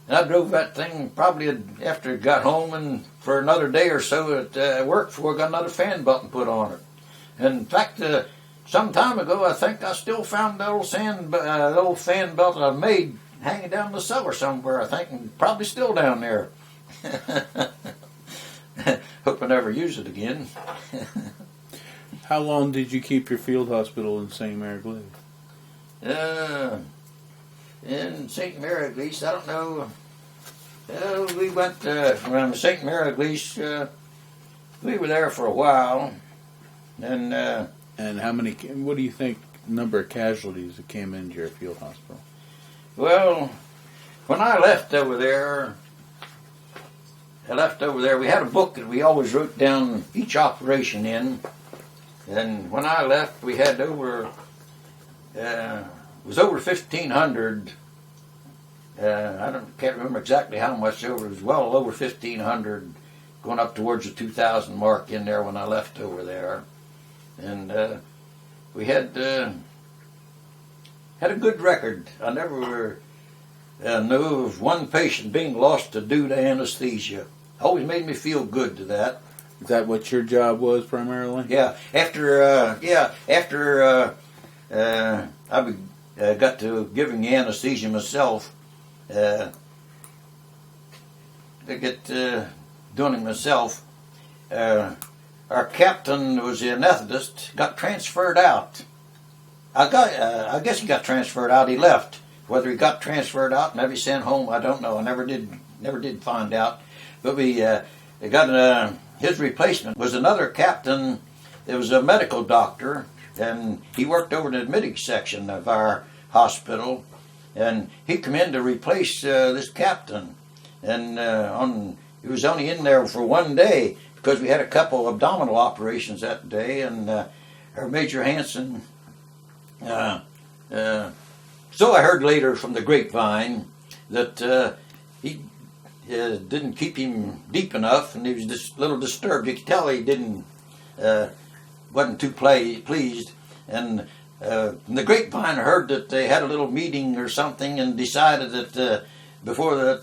And I drove that thing probably after it got home, and for another day or so it worked before I got another fan belt and put on it. And in fact, some time ago, I think I still found the old fan belt that I made hanging down in the cellar somewhere, I think, and probably still down there. Hope I never use it again. How long did you keep your field hospital in St. Mary Glees? In St. Mary Glees, I don't know. We went from St. Mary Glees. We were there for a while, and how many? What do you think number of casualties that came into your field hospital? Well, when I left over there, I left over there, we had a book that we always wrote down each operation in. And when I left, we had over, it was over 1,500. Can't remember exactly how much over. It was well over 1,500, going up towards the 2,000 mark in there when I left over there. And we had a good record. I never knew of one patient being lost due to anesthesia. Always made me feel good to that. Is that what your job was primarily? Yeah. After I got to giving anesthesia myself, to get doing it myself, our captain was the anesthetist, got transferred out. I guess he got transferred out. He left. Whether he got transferred out and ever sent home, I don't know. I never did find out. But we got his replacement was another captain. It was a medical doctor, and he worked over the admitting section of our hospital. And he come in to replace this captain, and he was only in there for one day because we had a couple abdominal operations that day, and our Major Hanson. So I heard later from the grapevine that he didn't keep him deep enough, and he was just a little disturbed. You could tell he wasn't too pleased. And from the grapevine, I heard that they had a little meeting or something and decided that before that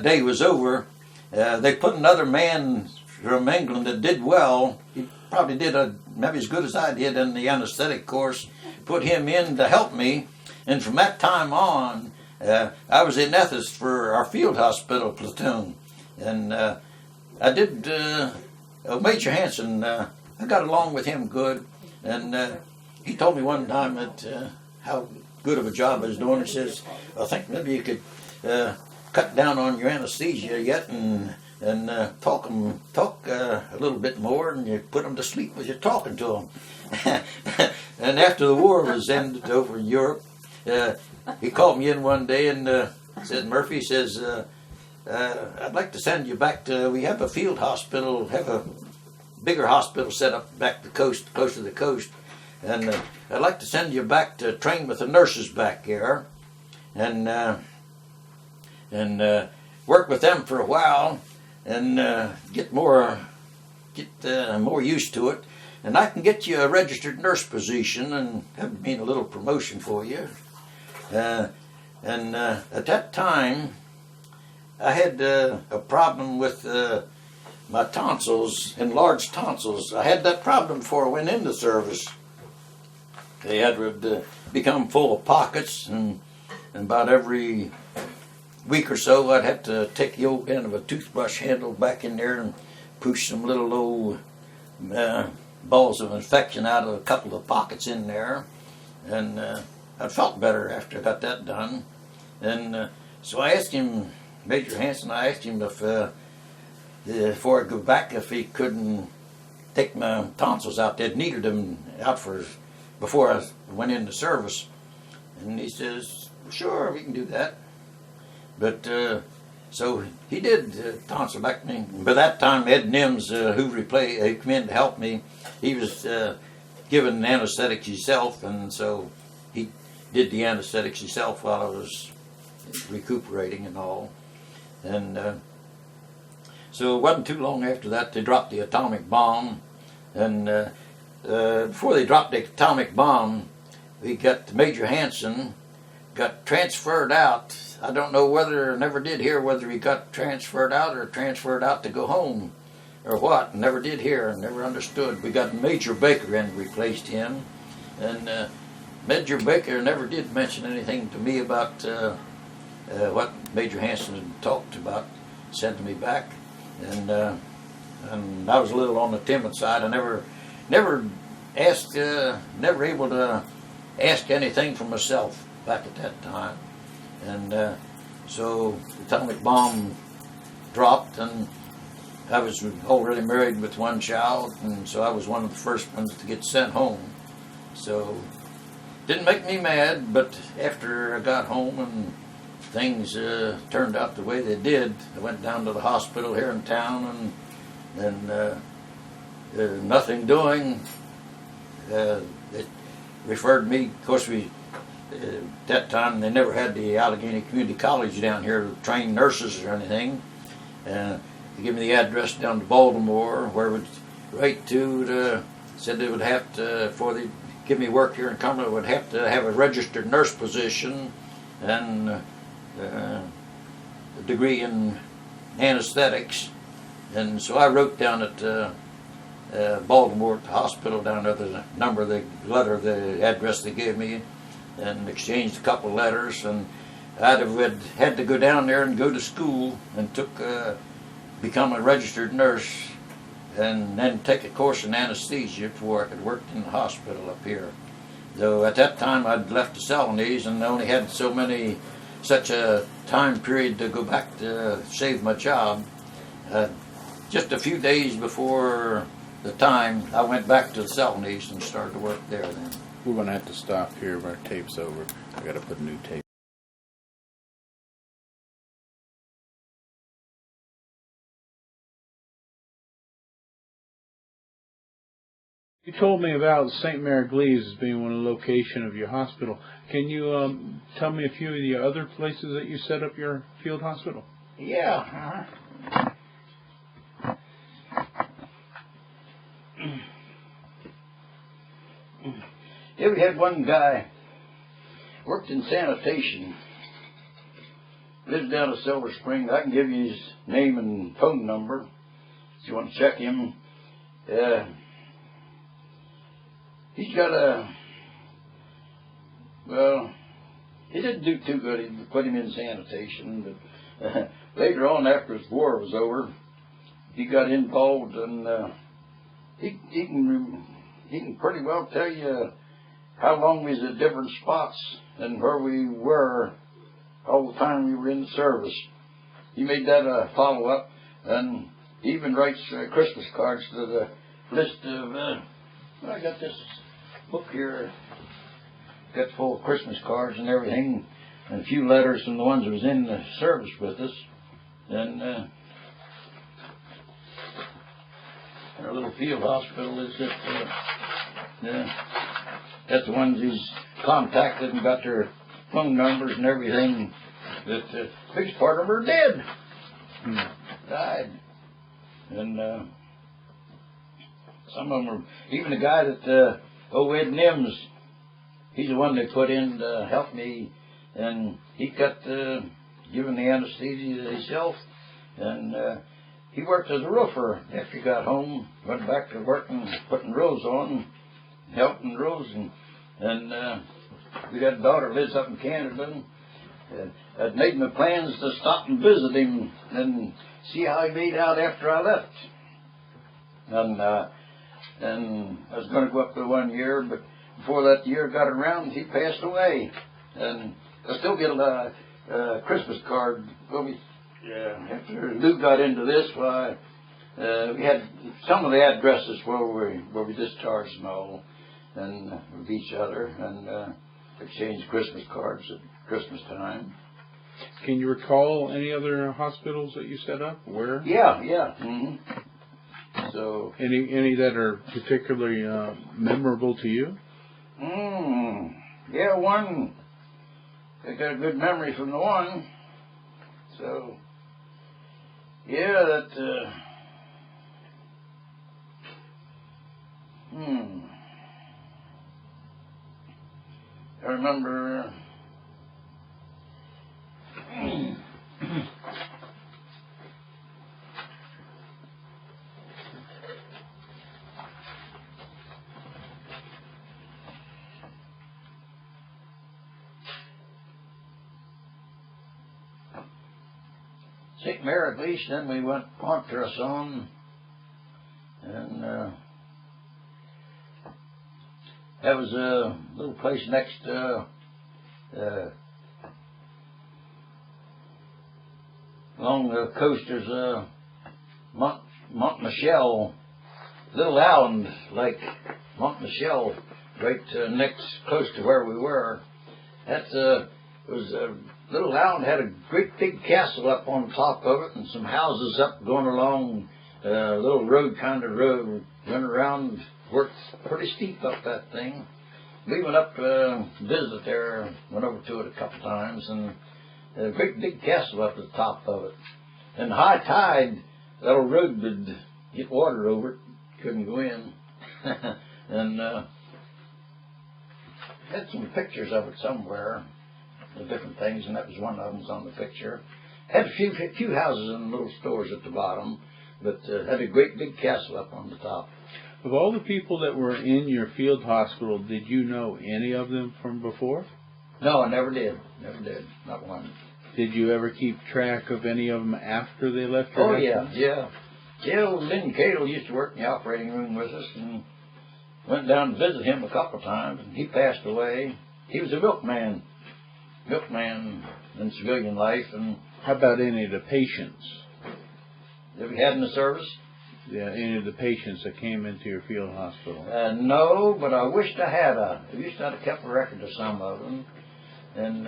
day was over, they put another man from England that did well. He probably did maybe as good as I did in the anesthetic course. Put him in to help me. And from that time on, I was the anesthetist for our field hospital platoon. And I did, Major Hanson, I got along with him good. And he told me one time that how good of a job I was doing. He says, I think maybe you could cut down on your anesthesia yet and talk a little bit more, and you put them to sleep as you're talking to them. And after the war was ended over in Europe, he called me in one day and said, Murphy, says, I'd like to send you back to, we have a field hospital, have a bigger hospital set up back the coast, close to the coast, and I'd like to send you back to train with the nurses back there, and work with them for a while, and get more used to it, and I can get you a registered nurse position, and that would mean a little promotion for you. At that time, I had a problem with my tonsils, enlarged tonsils. I had that problem before I went into service. They had become full of pockets, and about every week or so, I'd have to take the old end of a toothbrush handle back in there and push some little old balls of infection out of a couple of pockets in there, and I felt better after I got that done. And so I asked him, Major Hanson, I asked him if before I go back, if he couldn't take my tonsils out. They'd needed them out before I went into service. And he says, sure, we can do that. But so he did tonsillectomy. By that time, Ed Nims, who came in to help me, he was given anesthetics himself, and so he did the anesthetics himself while I was recuperating and all. And so it wasn't too long after that they dropped the atomic bomb. And before they dropped the atomic bomb, we got Major Hanson got transferred out. I don't know never did hear whether he got transferred out or transferred out to go home or what. Never did hear, never understood. We got Major Baker in and replaced him. And Major Baker never did mention anything to me about what Major Hanson had talked about sending me back. And I was a little on the timid side. I never asked, never able to ask anything for myself back at that time. And so the atomic bomb dropped, and I was already married with one child, and so I was one of the first ones to get sent home. So didn't make me mad, but after I got home and things turned out the way they did. I went down to the hospital here in town, and nothing doing. It referred me, of course, at that time they never had the Allegheny Community College down here to train nurses or anything. They gave me the address down to Baltimore, where it would write to, said they would have to, before they give me work here in Cumberland, would have to have a registered nurse position and a degree in anesthetics. And so I wrote down at Baltimore at the hospital down there the number, the letter, the address they gave me, and exchanged a couple of letters. And I'd have had to go down there and go to school and become a registered nurse, and then take a course in anesthesia before I could work in the hospital up here. Though at that time I'd left the Celanese and only had such a time period to go back to save my job. Just a few days before the time, I went back to the Celanese and started to work there then. We're going to have to stop here. Our tape's over. I got to put a new tape. You told me about St. Mary Gleaves as being one location of your hospital. Can you tell me a few of the other places that you set up your field hospital? Yeah. Yeah, we had one guy, worked in sanitation, lives down at Silver Spring. I can give you his name and phone number if you want to check him. He's got he didn't do too good. He put him in sanitation, but later on, after his war was over, he got involved, and he can pretty well tell you how long we was at different spots and where we were all the time we were in the service. He made that a follow-up, and he even writes Christmas cards to the list of, I got this book here, got full of Christmas cards and everything, and a few letters from the ones that was in the service with us. And our little field hospital is that's the ones he's contacted and got their phone numbers and everything. That the biggest part of them are dead. Died. And some of them are, even the guy that, Ed Nims, he's the one they put in to help me, and he got given the anesthesia himself, and he worked as a roofer after he got home, went back to working, putting roofs on, helping roofs, and we got a daughter lives up in Canada. I'd made my plans to stop and visit him and see how he made out after I left. And I was going to go up there 1 year, but before that year got around, he passed away. And I still get a Christmas card. Well, after Lou got into this, we had some of the addresses where we discharged and all, and with each other, and exchanged Christmas cards at Christmas time. Can you recall any other hospitals that you set up? Where? Yeah. Mm-hmm. So any that are particularly memorable to you? Yeah, one. I got a good memory from the one. So yeah, that. I remember. St. Mary at least, then we went Pontresson, and that was a little place next along the coast. There's Mont Michel, little island like Mont Michel, right next close to where we were. That's was a little island, had a great big castle up on top of it, and some houses up going along a little road, kind of road, went around, worked pretty steep up that thing. We went up to visit there, went over to it a couple times, and a great big castle up at the top of it. And high tide, that old road would get water over it, couldn't go in. And had some pictures of it somewhere, the different things, and that was one of them was on the picture. Had a few houses and little stores at the bottom, but had a great big castle up on the top. Of all the people that were in your field hospital, did you know any of them from before? No, I never did. Never did. Not one. Did you ever keep track of any of them after they left your hospital? Yeah. Lynn Cadle used to work in the operating room with us, and went down to visit him a couple of times, and he passed away. He was a milkman in civilian life. And how about any of the patients? That we had in the service? Yeah, any of the patients that came into your field hospital? No, but I wished I had. I used to have kept a record of some of them, and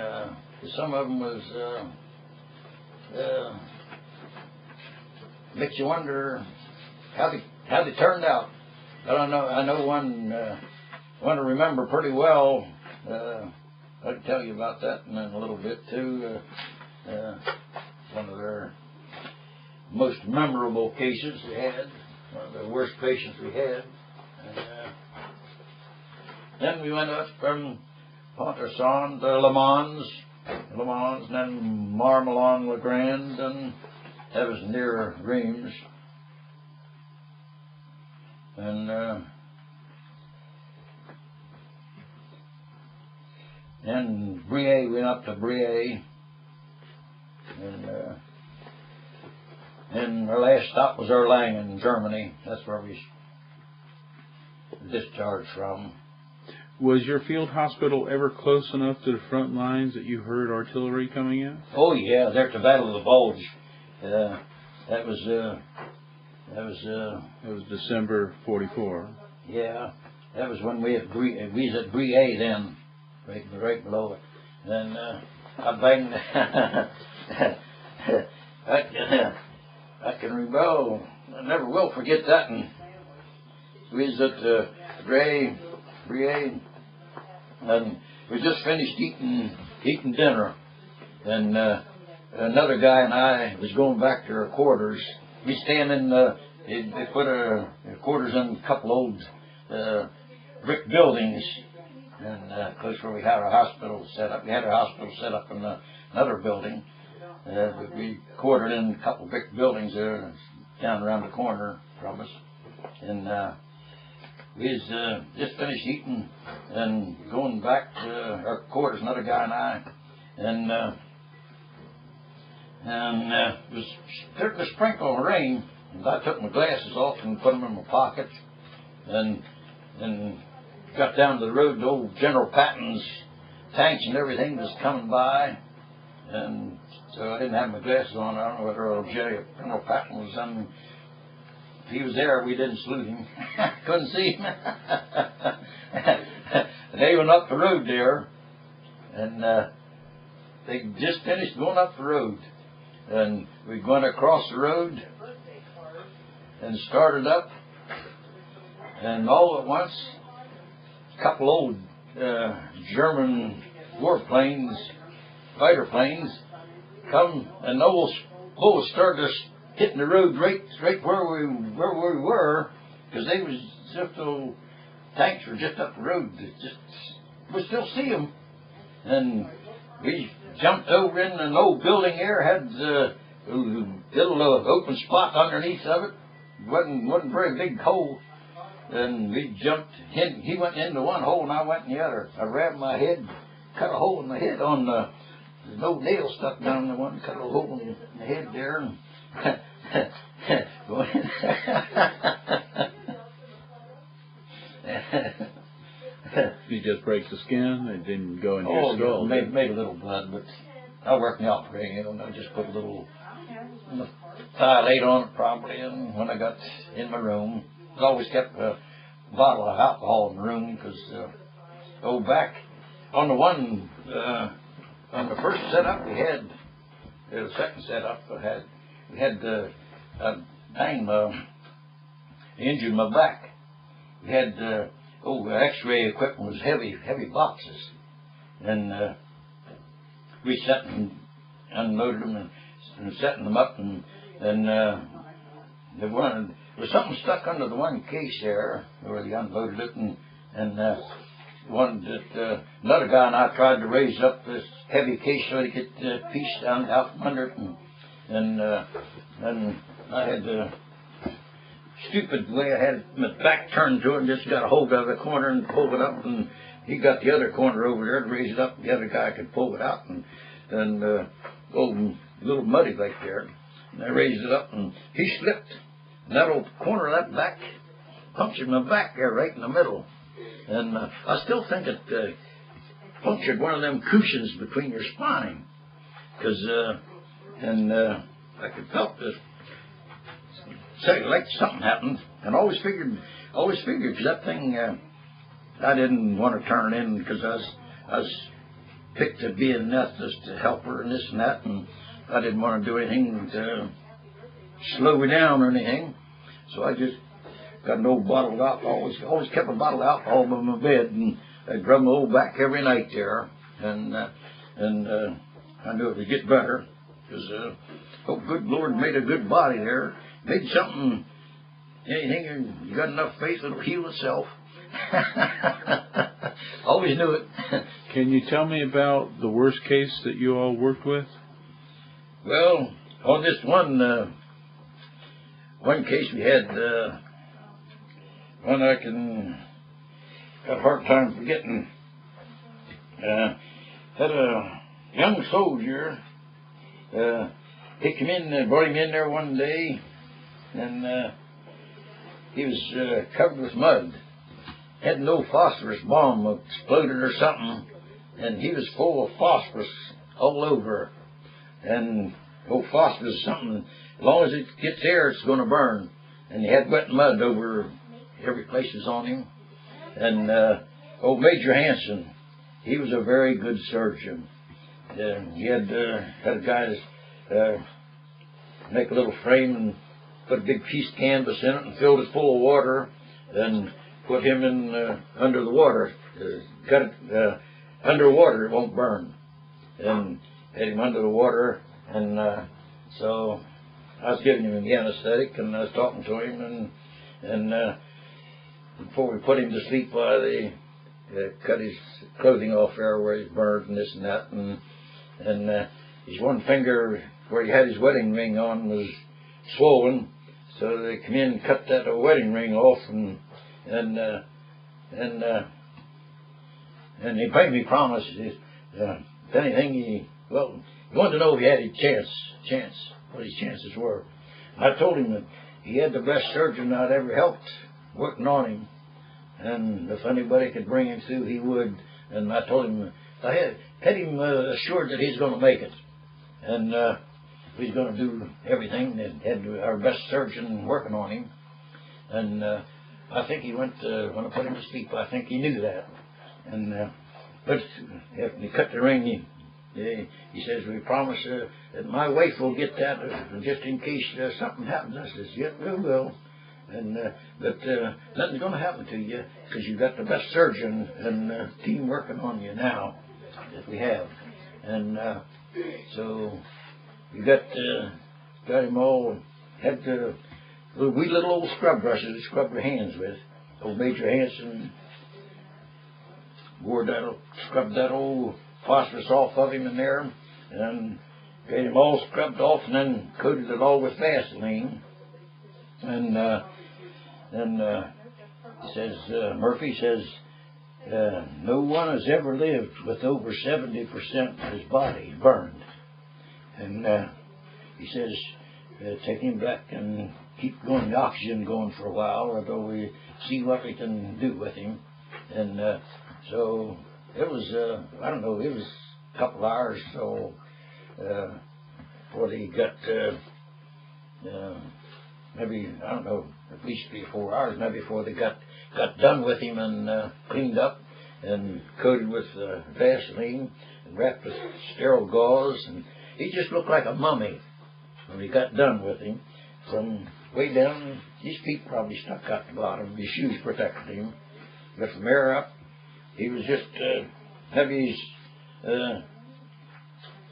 some of them was makes you wonder how they turned out. But I know one I remember pretty well. I can tell you about that in a little bit too. One of their most memorable cases we had, one of the worst patients we had. And then we went up from Pontarson to Le Mans, and then Marmelon, Le Grand, and that was near Reims. And Brie, we went up to Brie, and our last stop was Erlangen in Germany. That's where we discharged from. Was your field hospital ever close enough to the front lines that you heard artillery coming in? Oh yeah, there at the Battle of the Bulge. That was December '44. Yeah, that was when we was at Brie then, right below it. And I banged. I can remember. I never will forget that. And we was at Brie, and we just finished eating dinner, and another guy and I was going back to our quarters. We stand in they put our quarters in a couple old brick buildings, and close where we had our hospital set up. We had our hospital set up in another building. But we quartered in a couple brick buildings there, down around the corner from us, and we was just finished eating and going back to our quarters. Another guy and I, and it was starting to sprinkle rain. And I took my glasses off and put them in my pocket, and got down to the road. The old General Patton's tanks and everything was coming by, and so I didn't have my glasses on. I don't know whether old General Patton was on. If he was there, we didn't salute him. Couldn't see him. They went up the road there, and they just finished going up the road, and we went across the road and started up, and all at once, a couple old German warplanes, fighter planes, come, and those bullets started hitting the road right where we were, because they was just old tanks were just up the road. We still see them, and we jumped over in an old building there, had a little open spot underneath of it. Wasn't very big hole, and we jumped. He went into one hole, and I went in the other. I grabbed my head, cut a hole in the head on there's no nail stuck down the one. Cut a hole in the head there, and You just break the skin? It didn't go into your skull? Yeah, made a little blood, but I worked in the operating room. I just put a little dilate on it probably, and when I got in my room, I always kept a bottle of alcohol in the room, because back on the one on the first setup we had, the second setup we had the injured my back. We had X-ray equipment was heavy boxes, and we set and unloaded them and setting them up, and there was something stuck under the one case there where they unloaded it, and one that another guy and I tried to raise up this heavy case so he could get the piece down out from under it, and I had the stupid way I had my back turned to it and just got a hold of the corner and pulled it up, and he got the other corner over there and raised it up, and the other guy could pull it out, and a little muddy back there, and I raised it up, and he slipped, and that old corner of that back punctured my back there right in the middle, and I still think it punctured one of them cushions between your spine, because I could felt this. Say, like something happened, and always figured, because that thing, I didn't want to turn in because I was picked to be an anesthetist, to help her and this and that, and I didn't want to do anything to slow me down or anything. So I just got an old bottle of alcohol. Always kept a bottle of alcohol by my bed, and I'd rub my old back every night there, and I knew it would get better because, oh, good Lord, made a good body there. Made something, anything, you got enough faith, it'll heal itself. Always knew it. Can you tell me about the worst case that you all worked with? Well, on this one case we had, one I got a hard time forgetting. Had a young soldier, he came in, brought him in there one day, and he was covered with mud. Had an old phosphorus bomb exploded or something, and he was full of phosphorus all over. And old phosphorus is something, as long as it gets air, it's going to burn. And he had wet mud over every place was on him. And old Major Hanson, he was a very good surgeon. He had a guy make a little frame and put a big piece of canvas in it and filled it full of water, and put him in under the water. Got it under water, it won't burn. And had him under the water, and so I was giving him the anesthetic, and I was talking to him, and before we put him to sleep, they cut his clothing off there where he's burned and this and that, and his one finger where he had his wedding ring on was swollen, so they come in and cut that wedding ring off, and he made me promise if anything he wanted to know if he had a chance, what his chances were. I told him that he had the best surgeon I'd ever helped working on him, and if anybody could bring him through, he would. And I told him I had him assured that he's going to make it, and he's going to do everything. That had our best surgeon working on him, and I think he went when I put him to sleep. I think he knew that, and but after he cut the ring, he says, "We promise that my wife will get that just in case something happens." I says, "Yep, we will." And but nothing's going to happen to you because you've got the best surgeon and team working on you now that we have, and so you got him all. Had the wee little old scrub brushes to scrub your hands with. Old Major Hanson scrubbed that old phosphorus off of him in there, and got him all scrubbed off, and then coated it all with Vaseline, and he says, Murphy says, no one has ever lived with over 70% of his body burned. And he says, take him back and keep going the oxygen going for a while, until we see what we can do with him. And so it was, I don't know, it was a couple hours so before they got, maybe, I don't know, at least 3 or 4 hours maybe before they got done with him and cleaned up. and coated with Vaseline and wrapped with sterile gauze, and he just looked like a mummy when we got done with him. From way down, his feet probably stuck out the bottom. His shoes protected him, but from there up, he was just heavy.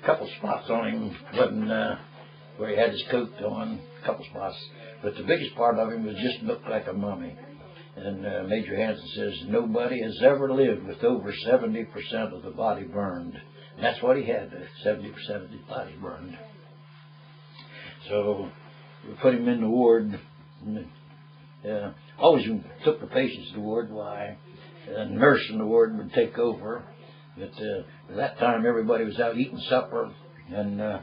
Couple spots on him wasn't where he had his coat on. A couple spots, but the biggest part of him was just looked like a mummy. And Major Hansen says nobody has ever lived with over 70% of the body burned. And that's what he had, 70% of his body burned. So we put him in the ward. Always took the patients to the ward. Why? The nurse in the ward would take over. But at that time, everybody was out eating supper, and I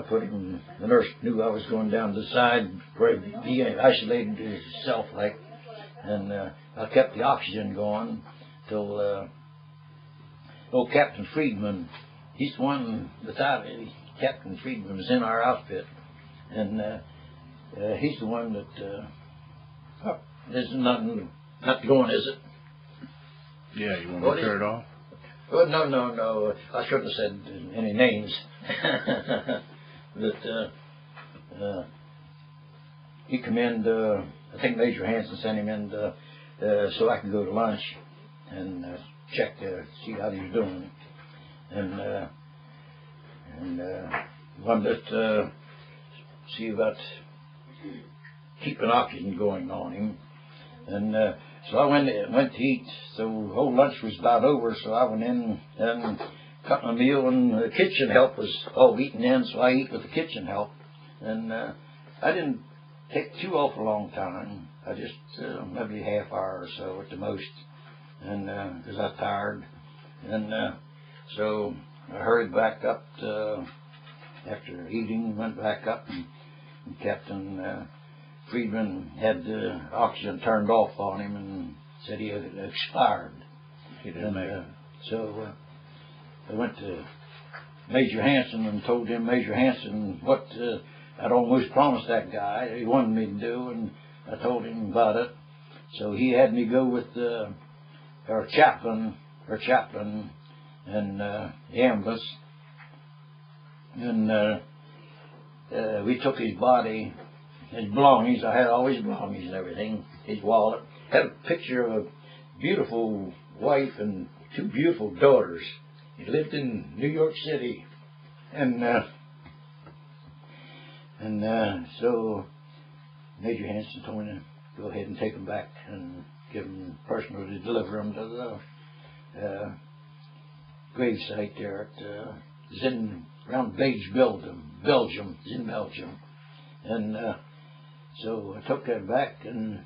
put him. The nurse knew I was going down to the side where he isolated himself, like, and I kept the oxygen going till old Captain Friedman. He's the one without it. Captain Friedman was in our outfit, and he's the one that. Oh, there's nothing going, is it? Yeah, you want to turn it off? Oh, no. I shouldn't have said any names. But he come in, I think Major Hansen sent him in so I could go to lunch and check to see how he was doing. And wanted to see about keeping oxygen going on him. And so I went to eat. So whole lunch was about over. So I went in and cut my meal, and the kitchen help was all eating in. So I eat with the kitchen help, and I didn't take too awful long time. I just maybe a half hour or so at the most, and because I was tired, and so I hurried back up after eating. Went back up, and Captain Friedman had the oxygen turned off on him and said he had expired. He didn't make it. So I went to Major Hansen and told him, Major Hansen, what I'd almost promised that guy he wanted me to do, and I told him about it. So he had me go with our chaplain and the ambulance, and we took his body, his belongings. I had all his belongings and everything, his wallet. Had a picture of a beautiful wife and two beautiful daughters. He lived in New York City, and so Major Hansen told me to go ahead and take them back and give them personally to deliver them to the grave site there at around Beige, Belgium. It's in Belgium, and so I took that back, and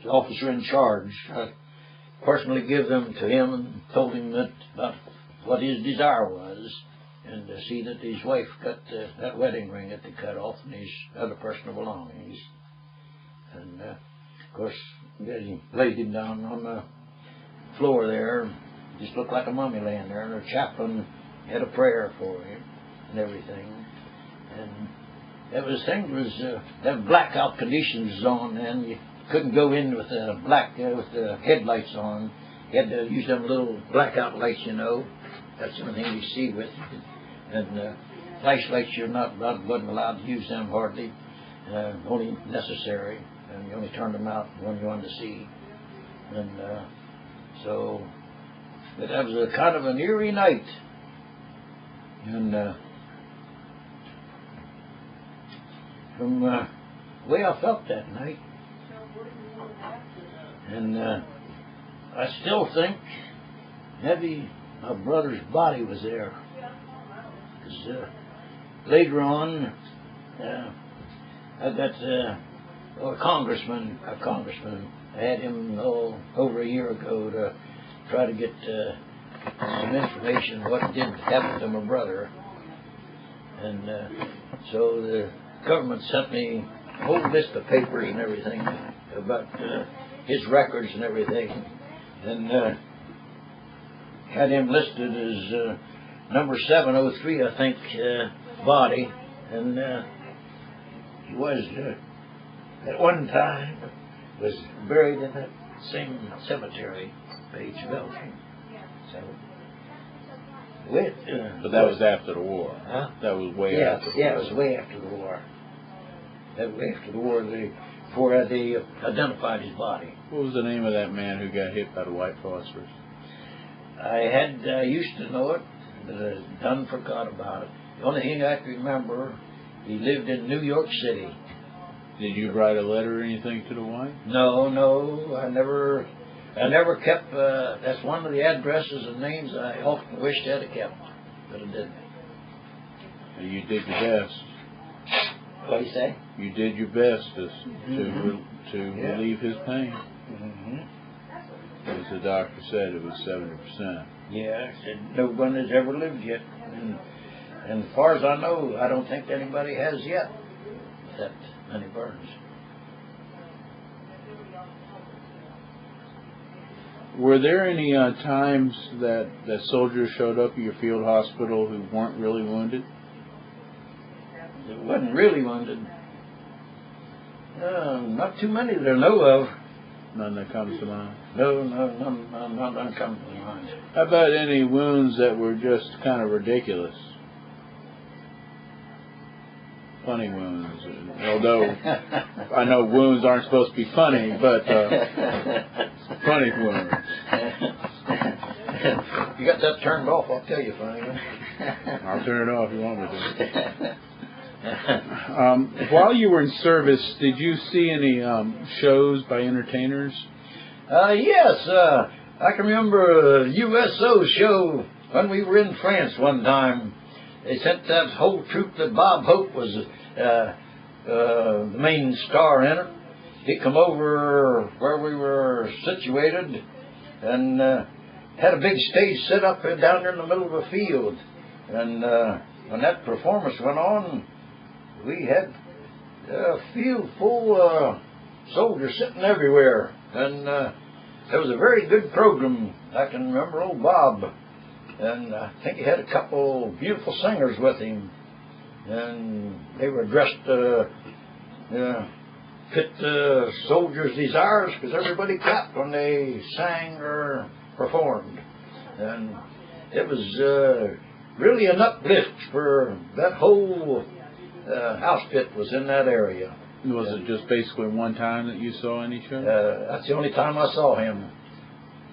the officer in charge, I personally give them to him and told him about what his desire was, and to see that his wife got that wedding ring that they cut off and his other personal belongings. And of course, he laid him down on the floor there, just looked like a mummy laying there, and the chaplain had a prayer for him and everything. And that blackout conditions was on, and you couldn't go in with with the headlights on. You had to use them little blackout lights, you know. That's the only thing you see with. And flashlights, wasn't allowed to use them hardly, only necessary, and you only turned them out when you wanted to see. And but that was a kind of an eerie night. And from the way I felt that night, and I still think maybe my brother's body was there. Because later on, I got a congressman. I had him over a year ago to try to get some information what did happen to my brother. And so the government sent me a whole list of papers and everything about his records and everything, and had him listed as number 703, I think, body, and he was at one time was buried in that same cemetery, Pageville. So, But that was after the war. Huh? That was way yeah, after the yeah, war. it was way after the war. That was after the war. Before they identified his body. What was the name of that man who got hit by the white phosphorus? I used to know it, but I done forgot about it. The only thing I can remember, he lived in New York City. Did you write a letter or anything to the wife? No, I never kept. That's one of the addresses and names I often wished I'd have kept, but I didn't. You did your best. What do you say? You did your best to Yeah. relieve his pain. Mm-hmm. As the doctor said, it was 70%. Yeah, said no one has ever lived yet, and as far as I know, I don't think anybody has yet, except Minnie Burns. Were there any times that soldiers showed up at your field hospital who weren't really wounded? It wasn't really wounded. Not too many that I know of. None that comes to mind. No, none come to mind. How about any wounds that were just kind of ridiculous? Funny wounds. Although I know wounds aren't supposed to be funny, but funny wounds. You got that turned off, I'll tell you funny one. I'll turn it off if you want me to. While you were in service, did you see any shows by entertainers? Yes, I can remember a USO show when we were in France one time. They sent that whole troop that Bob Hope was the main star in it. He come over where we were situated and had a big stage set up down there in the middle of a field. And when that performance went on, we had a field full of soldiers sitting everywhere. And it was a very good program. I can remember old Bob. And I think he had a couple beautiful singers with him. And they were dressed to fit the soldiers' desires, because everybody clapped when they sang or performed. And it was really an uplift for that whole outfit was in that area. Was it just basically one time that you saw any show? That's the only time I saw him.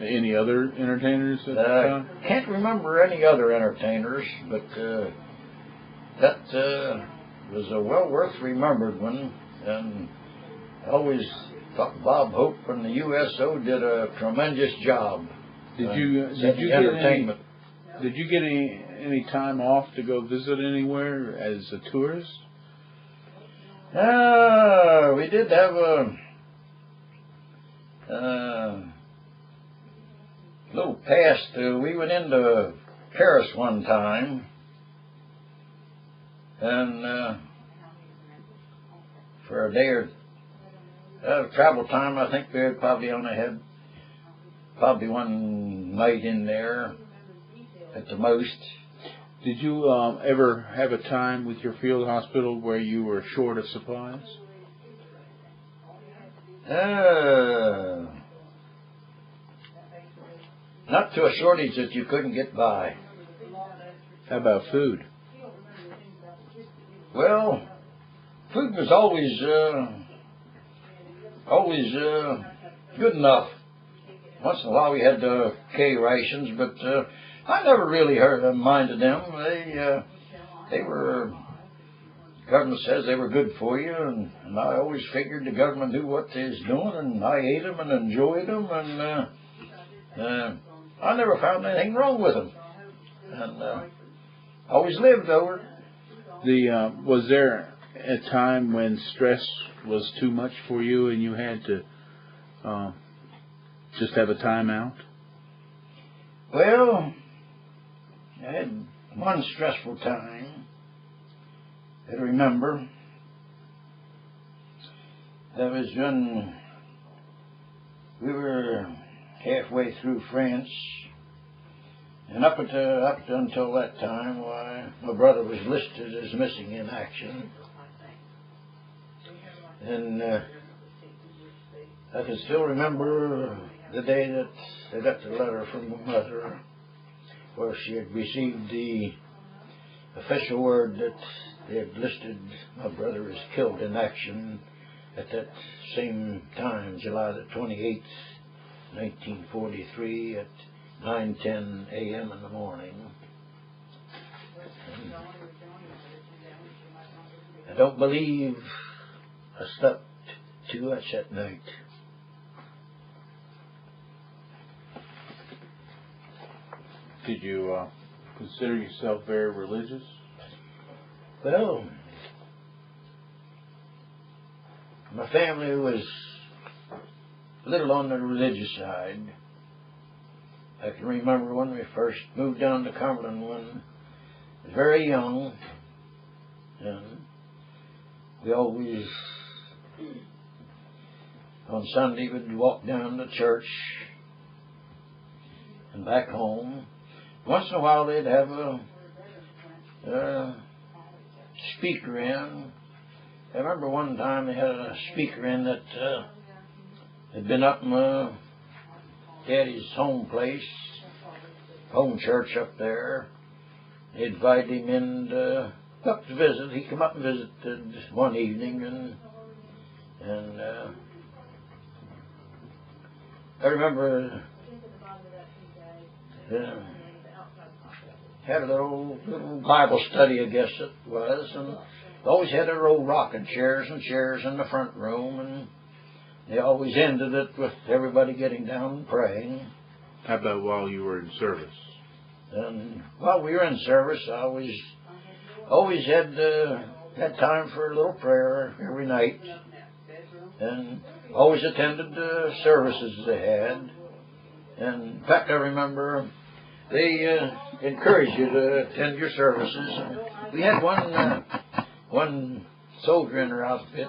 Any other entertainers at the time? Can't remember any other entertainers, but that was a well worth remembered one. And I always thought Bob Hope and the USO did a tremendous job. Did you get any time off to go visit anywhere as a tourist? We did have a little past. We went into Paris one time, and for a day or travel time, I think we probably only had probably one night in there at the most. Did you ever have a time with your field hospital where you were short of supplies? Not to a shortage that you couldn't get by. How about food? Well, food was always good enough. Once in a while we had K rations, but I never really minded them. They were, government says they were good for you, and I always figured the government knew what they was doing, and I ate them and enjoyed them, and I never found anything wrong with them, and always lived over. Was there a time when stress was too much for you and you had to just have a time out? Well, I had one stressful time I remember. That was when we were halfway through France, and up until that time, why, my brother was listed as missing in action. And I can still remember the day that I got the letter from my mother where she had received the official word that they had listed my brother as killed in action at that same time, July the 28th, 1943 at 9:10 a.m. in the morning. And I don't believe I slept too much that night. Did you consider yourself very religious? Well, my family was a little on the religious side. I can remember when we first moved down to Cumberland when I was very young, and we always, on Sunday, would walk down to church and back home. Once in a while they'd have a speaker in. I remember one time they had a speaker in that had been up in my daddy's home place, home church up there. They invited him in up to visit. He came up and visited one evening, and I remember had a little Bible study, I guess it was, and always had their old rocking chairs and chairs in the front room, and they always ended it with everybody getting down and praying. How about while you were in service? And while we were in service, I always had time for a little prayer every night, and always attended the services they had. And in fact, I remember they encouraged you to attend your services. And we had one soldier in our outfit.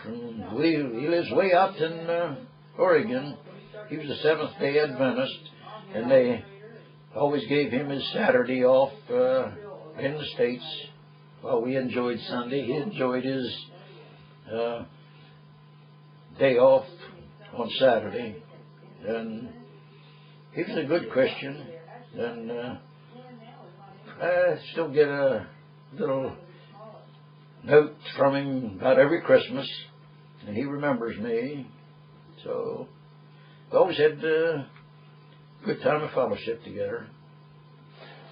He lives way out in Oregon. He was a Seventh-day Adventist, and they always gave him his Saturday off in the States. Well, we enjoyed Sunday. He enjoyed his day off on Saturday, and he was a good Christian. And I still get a little note from him about every Christmas, and he remembers me. So we always had a good time of fellowship together.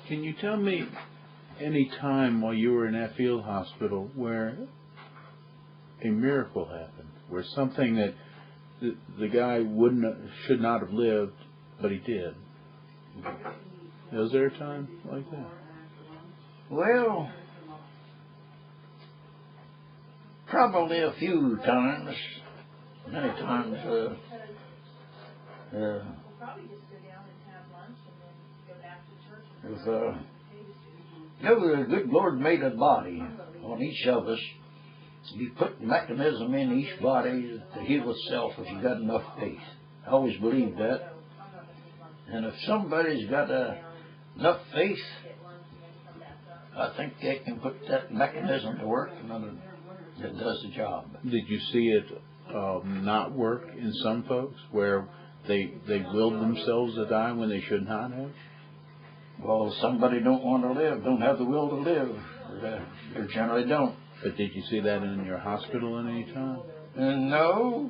Can you tell me any time while you were in that field hospital where a miracle happened, where something that the guy should not have lived, but he did? Was there a time like that? Well, probably a few times. Many times. The good Lord made a body on each of us. He put mechanism in each body to heal itself if you got enough faith. I always believed that. And if somebody's got enough faith, I think they can put that mechanism to work, and it does the job. Did you see it not work in some folks, where they willed themselves to die when they should not have? Well, somebody don't want to live, don't have the will to live. They generally don't. But did you see that in your hospital at any time? No.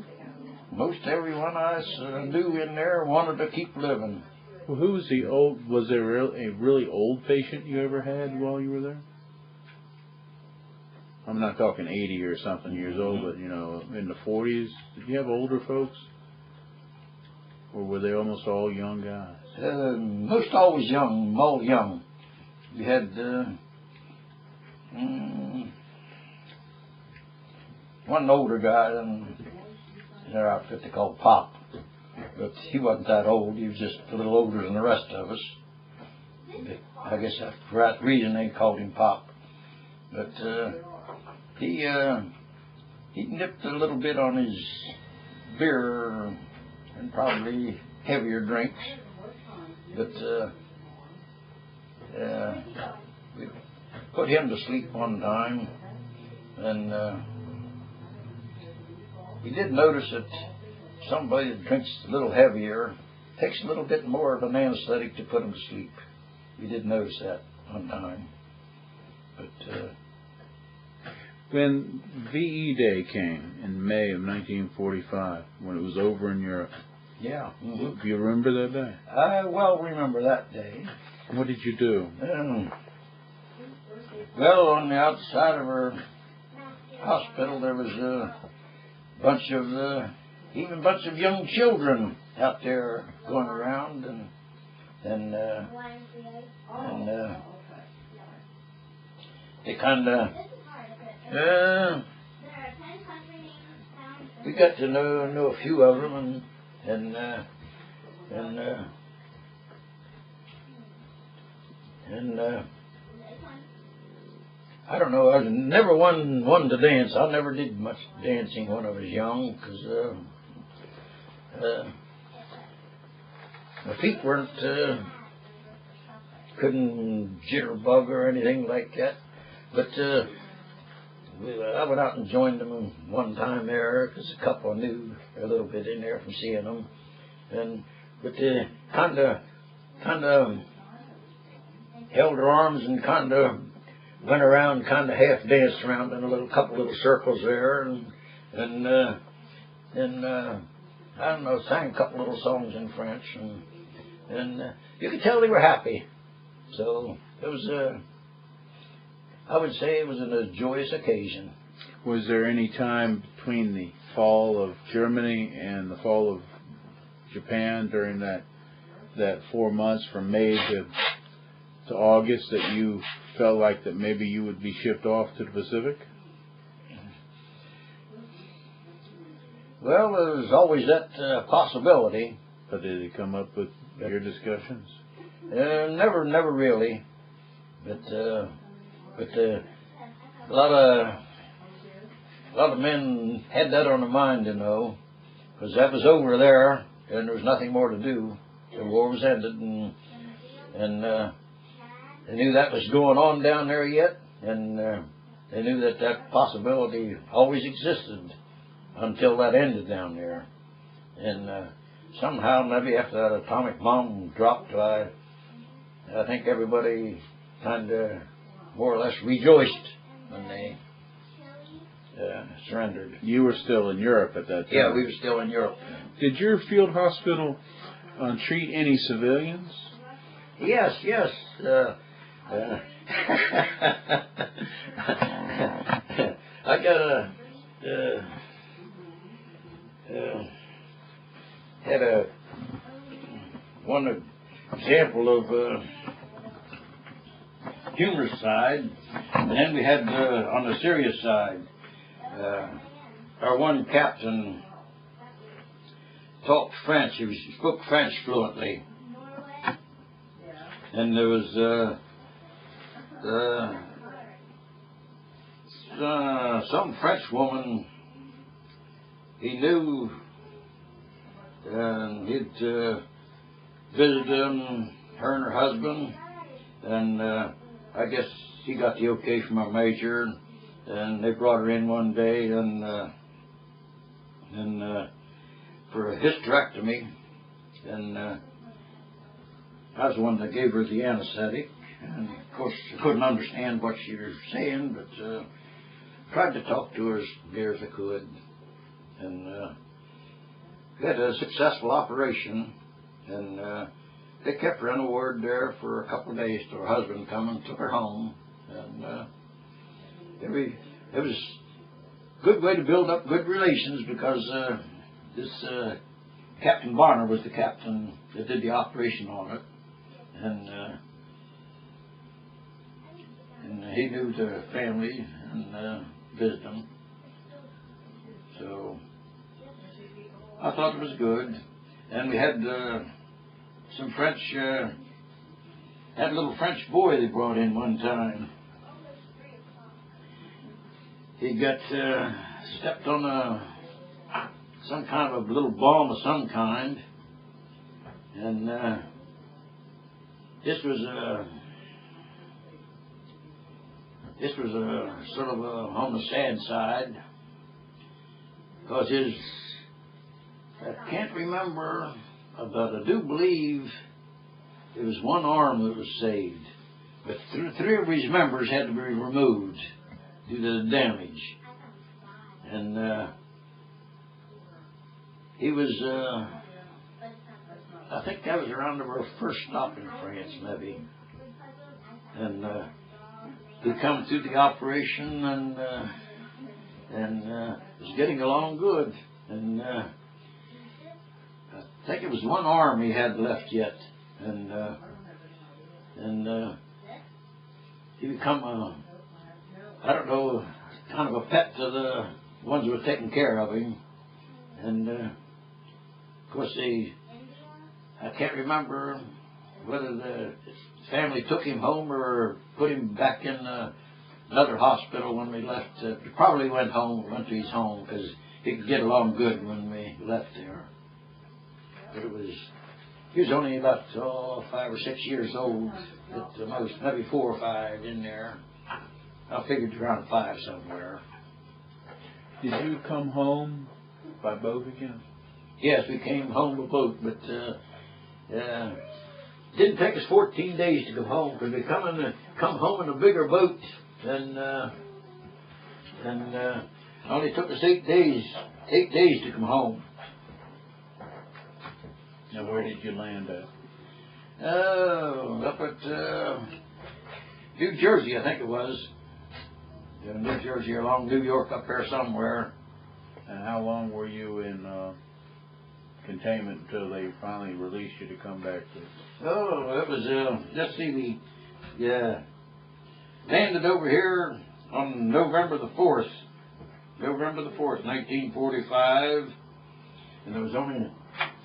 Most everyone I knew in there wanted to keep living. Well, who was the old? Was there a really old patient you ever had while you were there? I'm not talking 80 or something years old, but in the 40s. Did you have older folks, or were they almost all young guys? Most always young, all young. We had one older guy in their outfit they called Pop. But he wasn't that old. He was just a little older than the rest of us. I guess that's for that reason they called him Pop. But he nipped a little bit on his beer and probably heavier drinks. But we put him to sleep one time, and we did notice that somebody that drinks a little heavier, takes a little bit more of an anesthetic to put them to sleep. We did notice that one time. But when VE Day came in May of 1945, when it was over in Europe, yeah. do you remember that day? I well remember that day. What did you do? Well, on the outside of our hospital, there was a bunch of young children out there going around, and they kind of we got to know a few of them, and I don't know. I was never one to dance. I never did much dancing when I was young, because my feet weren't couldn't jitterbug or anything like that. But I went out and joined them one time there, because a couple I knew a little bit in there from seeing them, but they kind of held their arms and kind of went around, kind of half danced around in a couple little circles there, and I don't know, sang a couple little songs in French, and you could tell they were happy. So it was I would say it was a joyous occasion. Was there any time between the fall of Germany and the fall of Japan during that 4 months from May to August that you felt like that maybe you would be shipped off to the Pacific? Well, there was always that possibility. But did it come up with your discussions? Never really. But a lot of men had that on their mind, you know, because that was over there, and there was nothing more to do. The war was ended, and they knew that was going on down there yet, and they knew that possibility always existed until that ended down there. And somehow, maybe after that atomic bomb dropped, I think everybody kind of more or less rejoiced when they surrendered. You were still in Europe at that time. Yeah, we were still in Europe. Did your field hospital treat any civilians? Yes. I got had one example of humorous side, and then we had on the serious side. Our one captain talked French. He spoke French fluently, and there was some French woman he knew, and he'd visited them, her and her husband, and I guess he got the okay from our major, and they brought her in one day, and for a hysterectomy, and I was the one that gave her the anesthetic, and of course I couldn't understand what she was saying, but tried to talk to her as near as I could, and we had a successful operation, and they kept her in a ward there for a couple of days till her husband come and took her home, and it was a good way to build up good relations, because this Captain Barner was the captain that did the operation on it, and he knew the family and visited them. So I thought it was good, and we had some French. Had a little French boy they brought in one time. He got stepped on some kind of a little bomb of some kind, and this was a sort of on the sad side, because his I can't remember, but I do believe it was one arm that was saved. But three of his members had to be removed due to the damage. And he was, I think that was around our first stop in France, maybe. And he come through the operation and was getting along good. And I think it was one arm he had left yet. And he become I don't know, kind of a pet to the ones who were taking care of him. And of course I can't remember whether the family took him home or put him back in another hospital when we left. He probably went to his home, because he could get along good when we left there. But he was only about 5 or 6 years old at the most, maybe 4 or 5 in there. I figured around 5 somewhere. Did you come home by boat again? Yes, we came home by boat, but didn't take us 14 days to come home, because we come home in a bigger boat, and only took us 8 days to come home. Now, where did you land at? Up at New Jersey, I think it was. New Jersey, along New York, up there somewhere. And how long were you in containment until they finally released you to come back to? Oh, it was, let's see, we landed over here on November the 4th, 1945, and it was only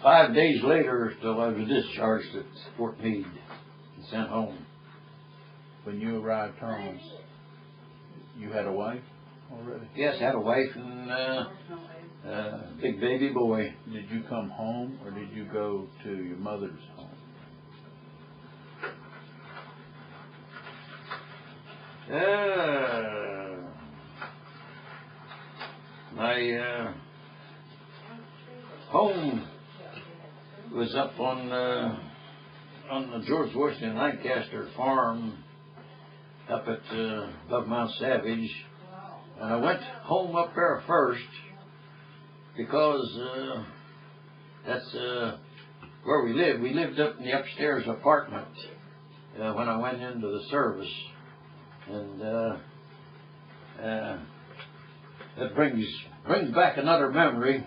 5 days later till I was discharged at Fort Meade and sent home. When you arrived home, you had a wife already? Yes, I had a wife and a big baby boy. Did you come home, or did you go to your mother's home? My home was up on the George Washington Lancaster farm up at above Mount Savage, and I went home up there first because that's where we lived. We lived up in the upstairs apartment when I went into the service, and that brings back another memory.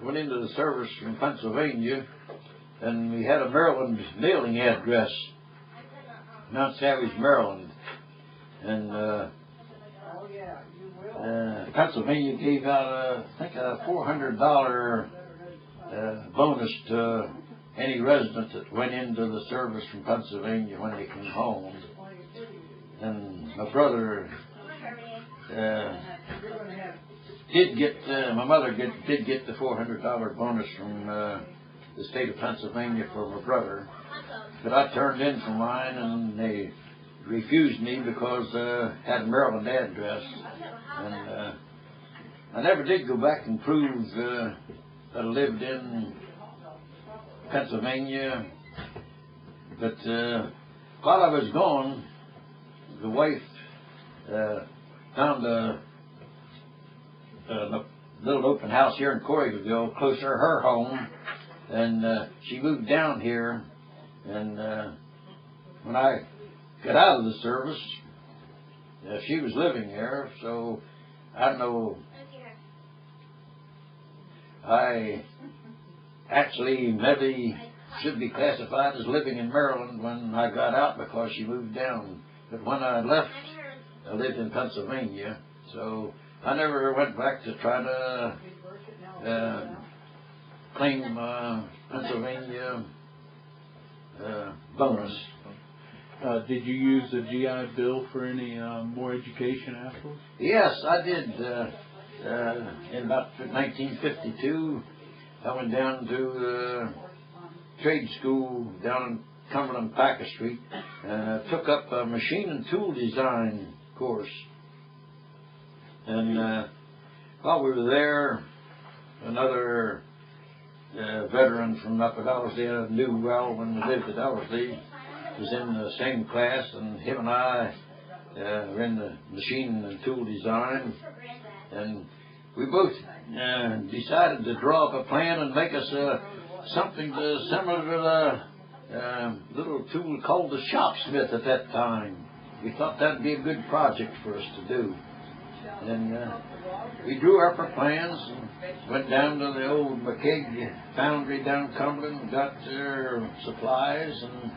I went into the service from Pennsylvania, and we had a Maryland mailing address, Mount Savage, Maryland. And Pennsylvania gave out, I think, a $400 bonus to any resident that went into the service from Pennsylvania when they came home. And my brother did get, my mother did get the $400 bonus from the state of Pennsylvania for my brother. But I turned in for mine, and they refused me because I had a Maryland address. And I never did go back and prove that I lived in Pennsylvania. But while I was gone, the wife found a little open house here in Corrieville, closer to her home, and she moved down here. And when I got out of the service, she was living there, so I don't know. I actually maybe should be classified as living in Maryland when I got out, because she moved down. But when I left, I lived in Pennsylvania, so I never went back to try to claim Pennsylvania bonus. Did you use the GI Bill for any more education afterwards? Yes, I did. In about 1952, I went down to trade school down in Cumberland Packer Street, and took up a machine and tool design course. And while we were there, another veteran from up at Ellerslie knew well when we lived at Ellerslie. Was in the same class, and him and I were in the machine and tool design, and we both decided to draw up a plan and make us something similar to the little tool called the shopsmith at that time. We thought that'd be a good project for us to do. And we drew up our plans and went down to the old McKeag foundry down Cumberland and got their supplies, and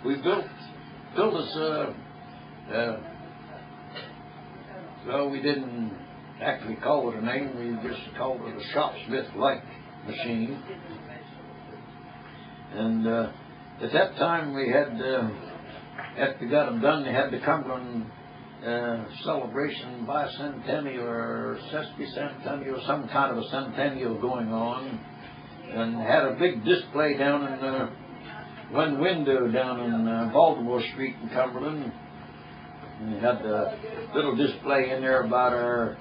we built us well, we didn't actually call it a name, we just called it a shopsmith-like machine. And at that time we had, after we got them done, they had the Cumberland celebration bicentennial or sesquicentennial, some kind of a centennial going on, and had a big display down in one window down in Baltimore Street in Cumberland. And we had a little display in there about our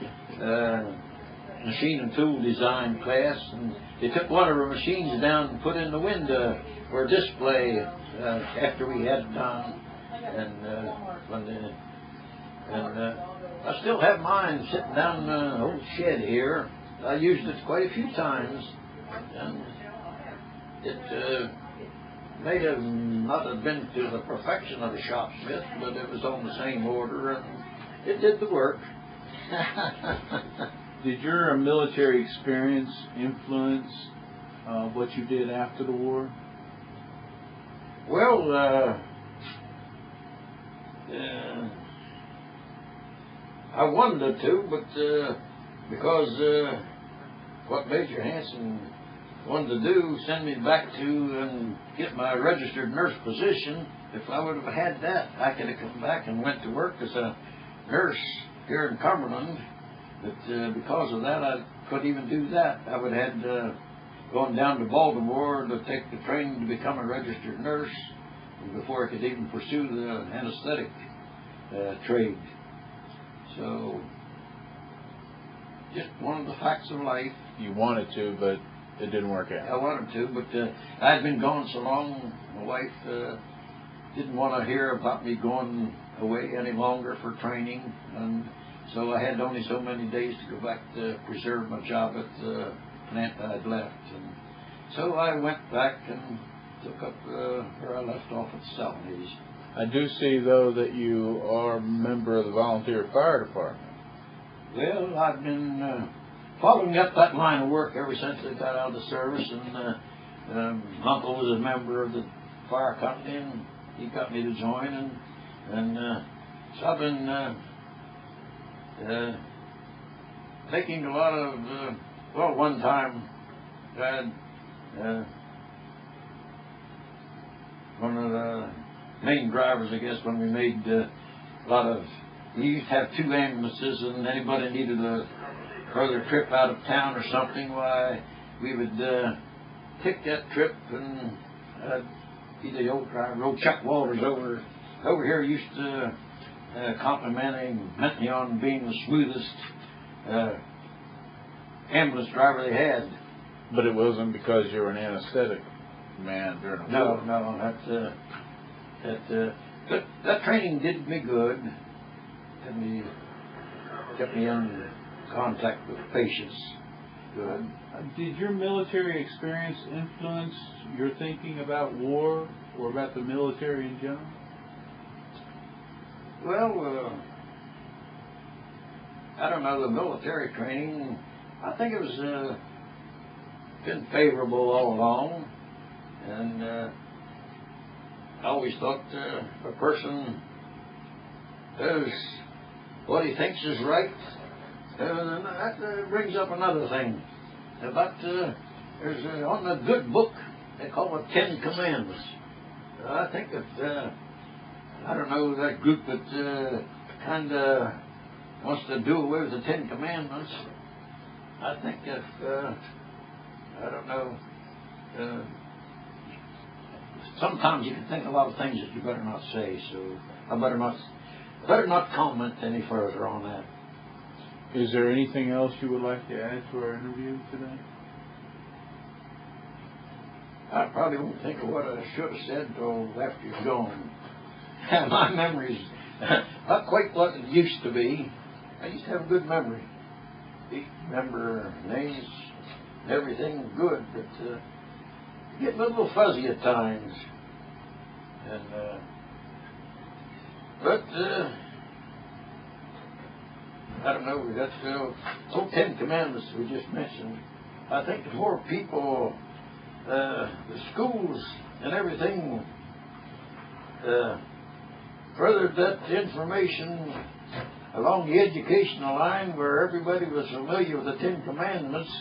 machine and tool design class, and they took one of our machines down and put in the window for a display after we had it done. And I still have mine sitting down in the old shed here. I used it quite a few times, and it may have not have been to the perfection of the shopsmith, but it was on the same order, and it did the work. Did your military experience influence what you did after the war? Well, I wanted to, but because what Major Hanson wanted to do, send me back to and get my registered nurse position. If I would have had that, I could have come back and went to work as a nurse here in Cumberland. But because of that, I couldn't even do that. I would have had gone down to Baltimore to take the training to become a registered nurse before I could even pursue the anesthetic trade. So, just one of the facts of life. You wanted to, but it didn't work out. I wanted to, but I'd been gone so long, my wife didn't want to hear about me going away any longer for training, and so I had only so many days to go back to preserve my job at the plant I'd left. And so I went back and took up where I left off at the Salvage. I do see, though, that you are a member of the volunteer fire department. Well, I've been following up that line of work ever since I got out of the service, and Uncle was a member of the fire company, and he got me to join, and so I've been taking a lot of, well, one time I had one of the main drivers, I guess, when we made a lot of, we used to have 2 ambulances, and anybody needed a further trip out of town or something, why, we would take that trip, and be the old driver, old Chuck Walters over here used to compliment me on being the smoothest ambulance driver they had. But it wasn't because you were an anesthetic man during the war. No, that training did me good. Kept me in contact with patients. Good. Did your military experience influence your thinking about war or about the military in general? Well, I don't know, the military training, I think it was been favorable all along, and I always thought a person does what he thinks is right. And that brings up another thing about there's on the good book they call it 10 Commandments. I think that I don't know, that group that kind of wants to do away with the 10 Commandments. I think if I don't know, sometimes you can think a lot of things that you better not say. So I better not comment any further on that. Is there anything else you would like to add to our interview today? I probably won't think of what I should have said till after you're gone. My memory's not quite what it used to be. I used to have a good memory. Remember names, everything good, but getting a little fuzzy at times. And I don't know. We got the 10 Commandments we just mentioned. I think the more people, the schools and everything, furthered that information along the educational line where everybody was familiar with the 10 Commandments,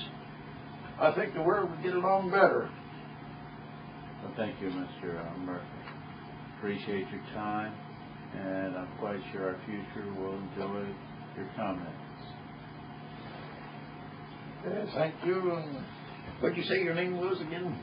I think the world would get along better. Well, thank you, Mr. Murphy. Appreciate your time, and I'm quite sure our future will enjoy your comments. Thank you. And what'd you say your name was again?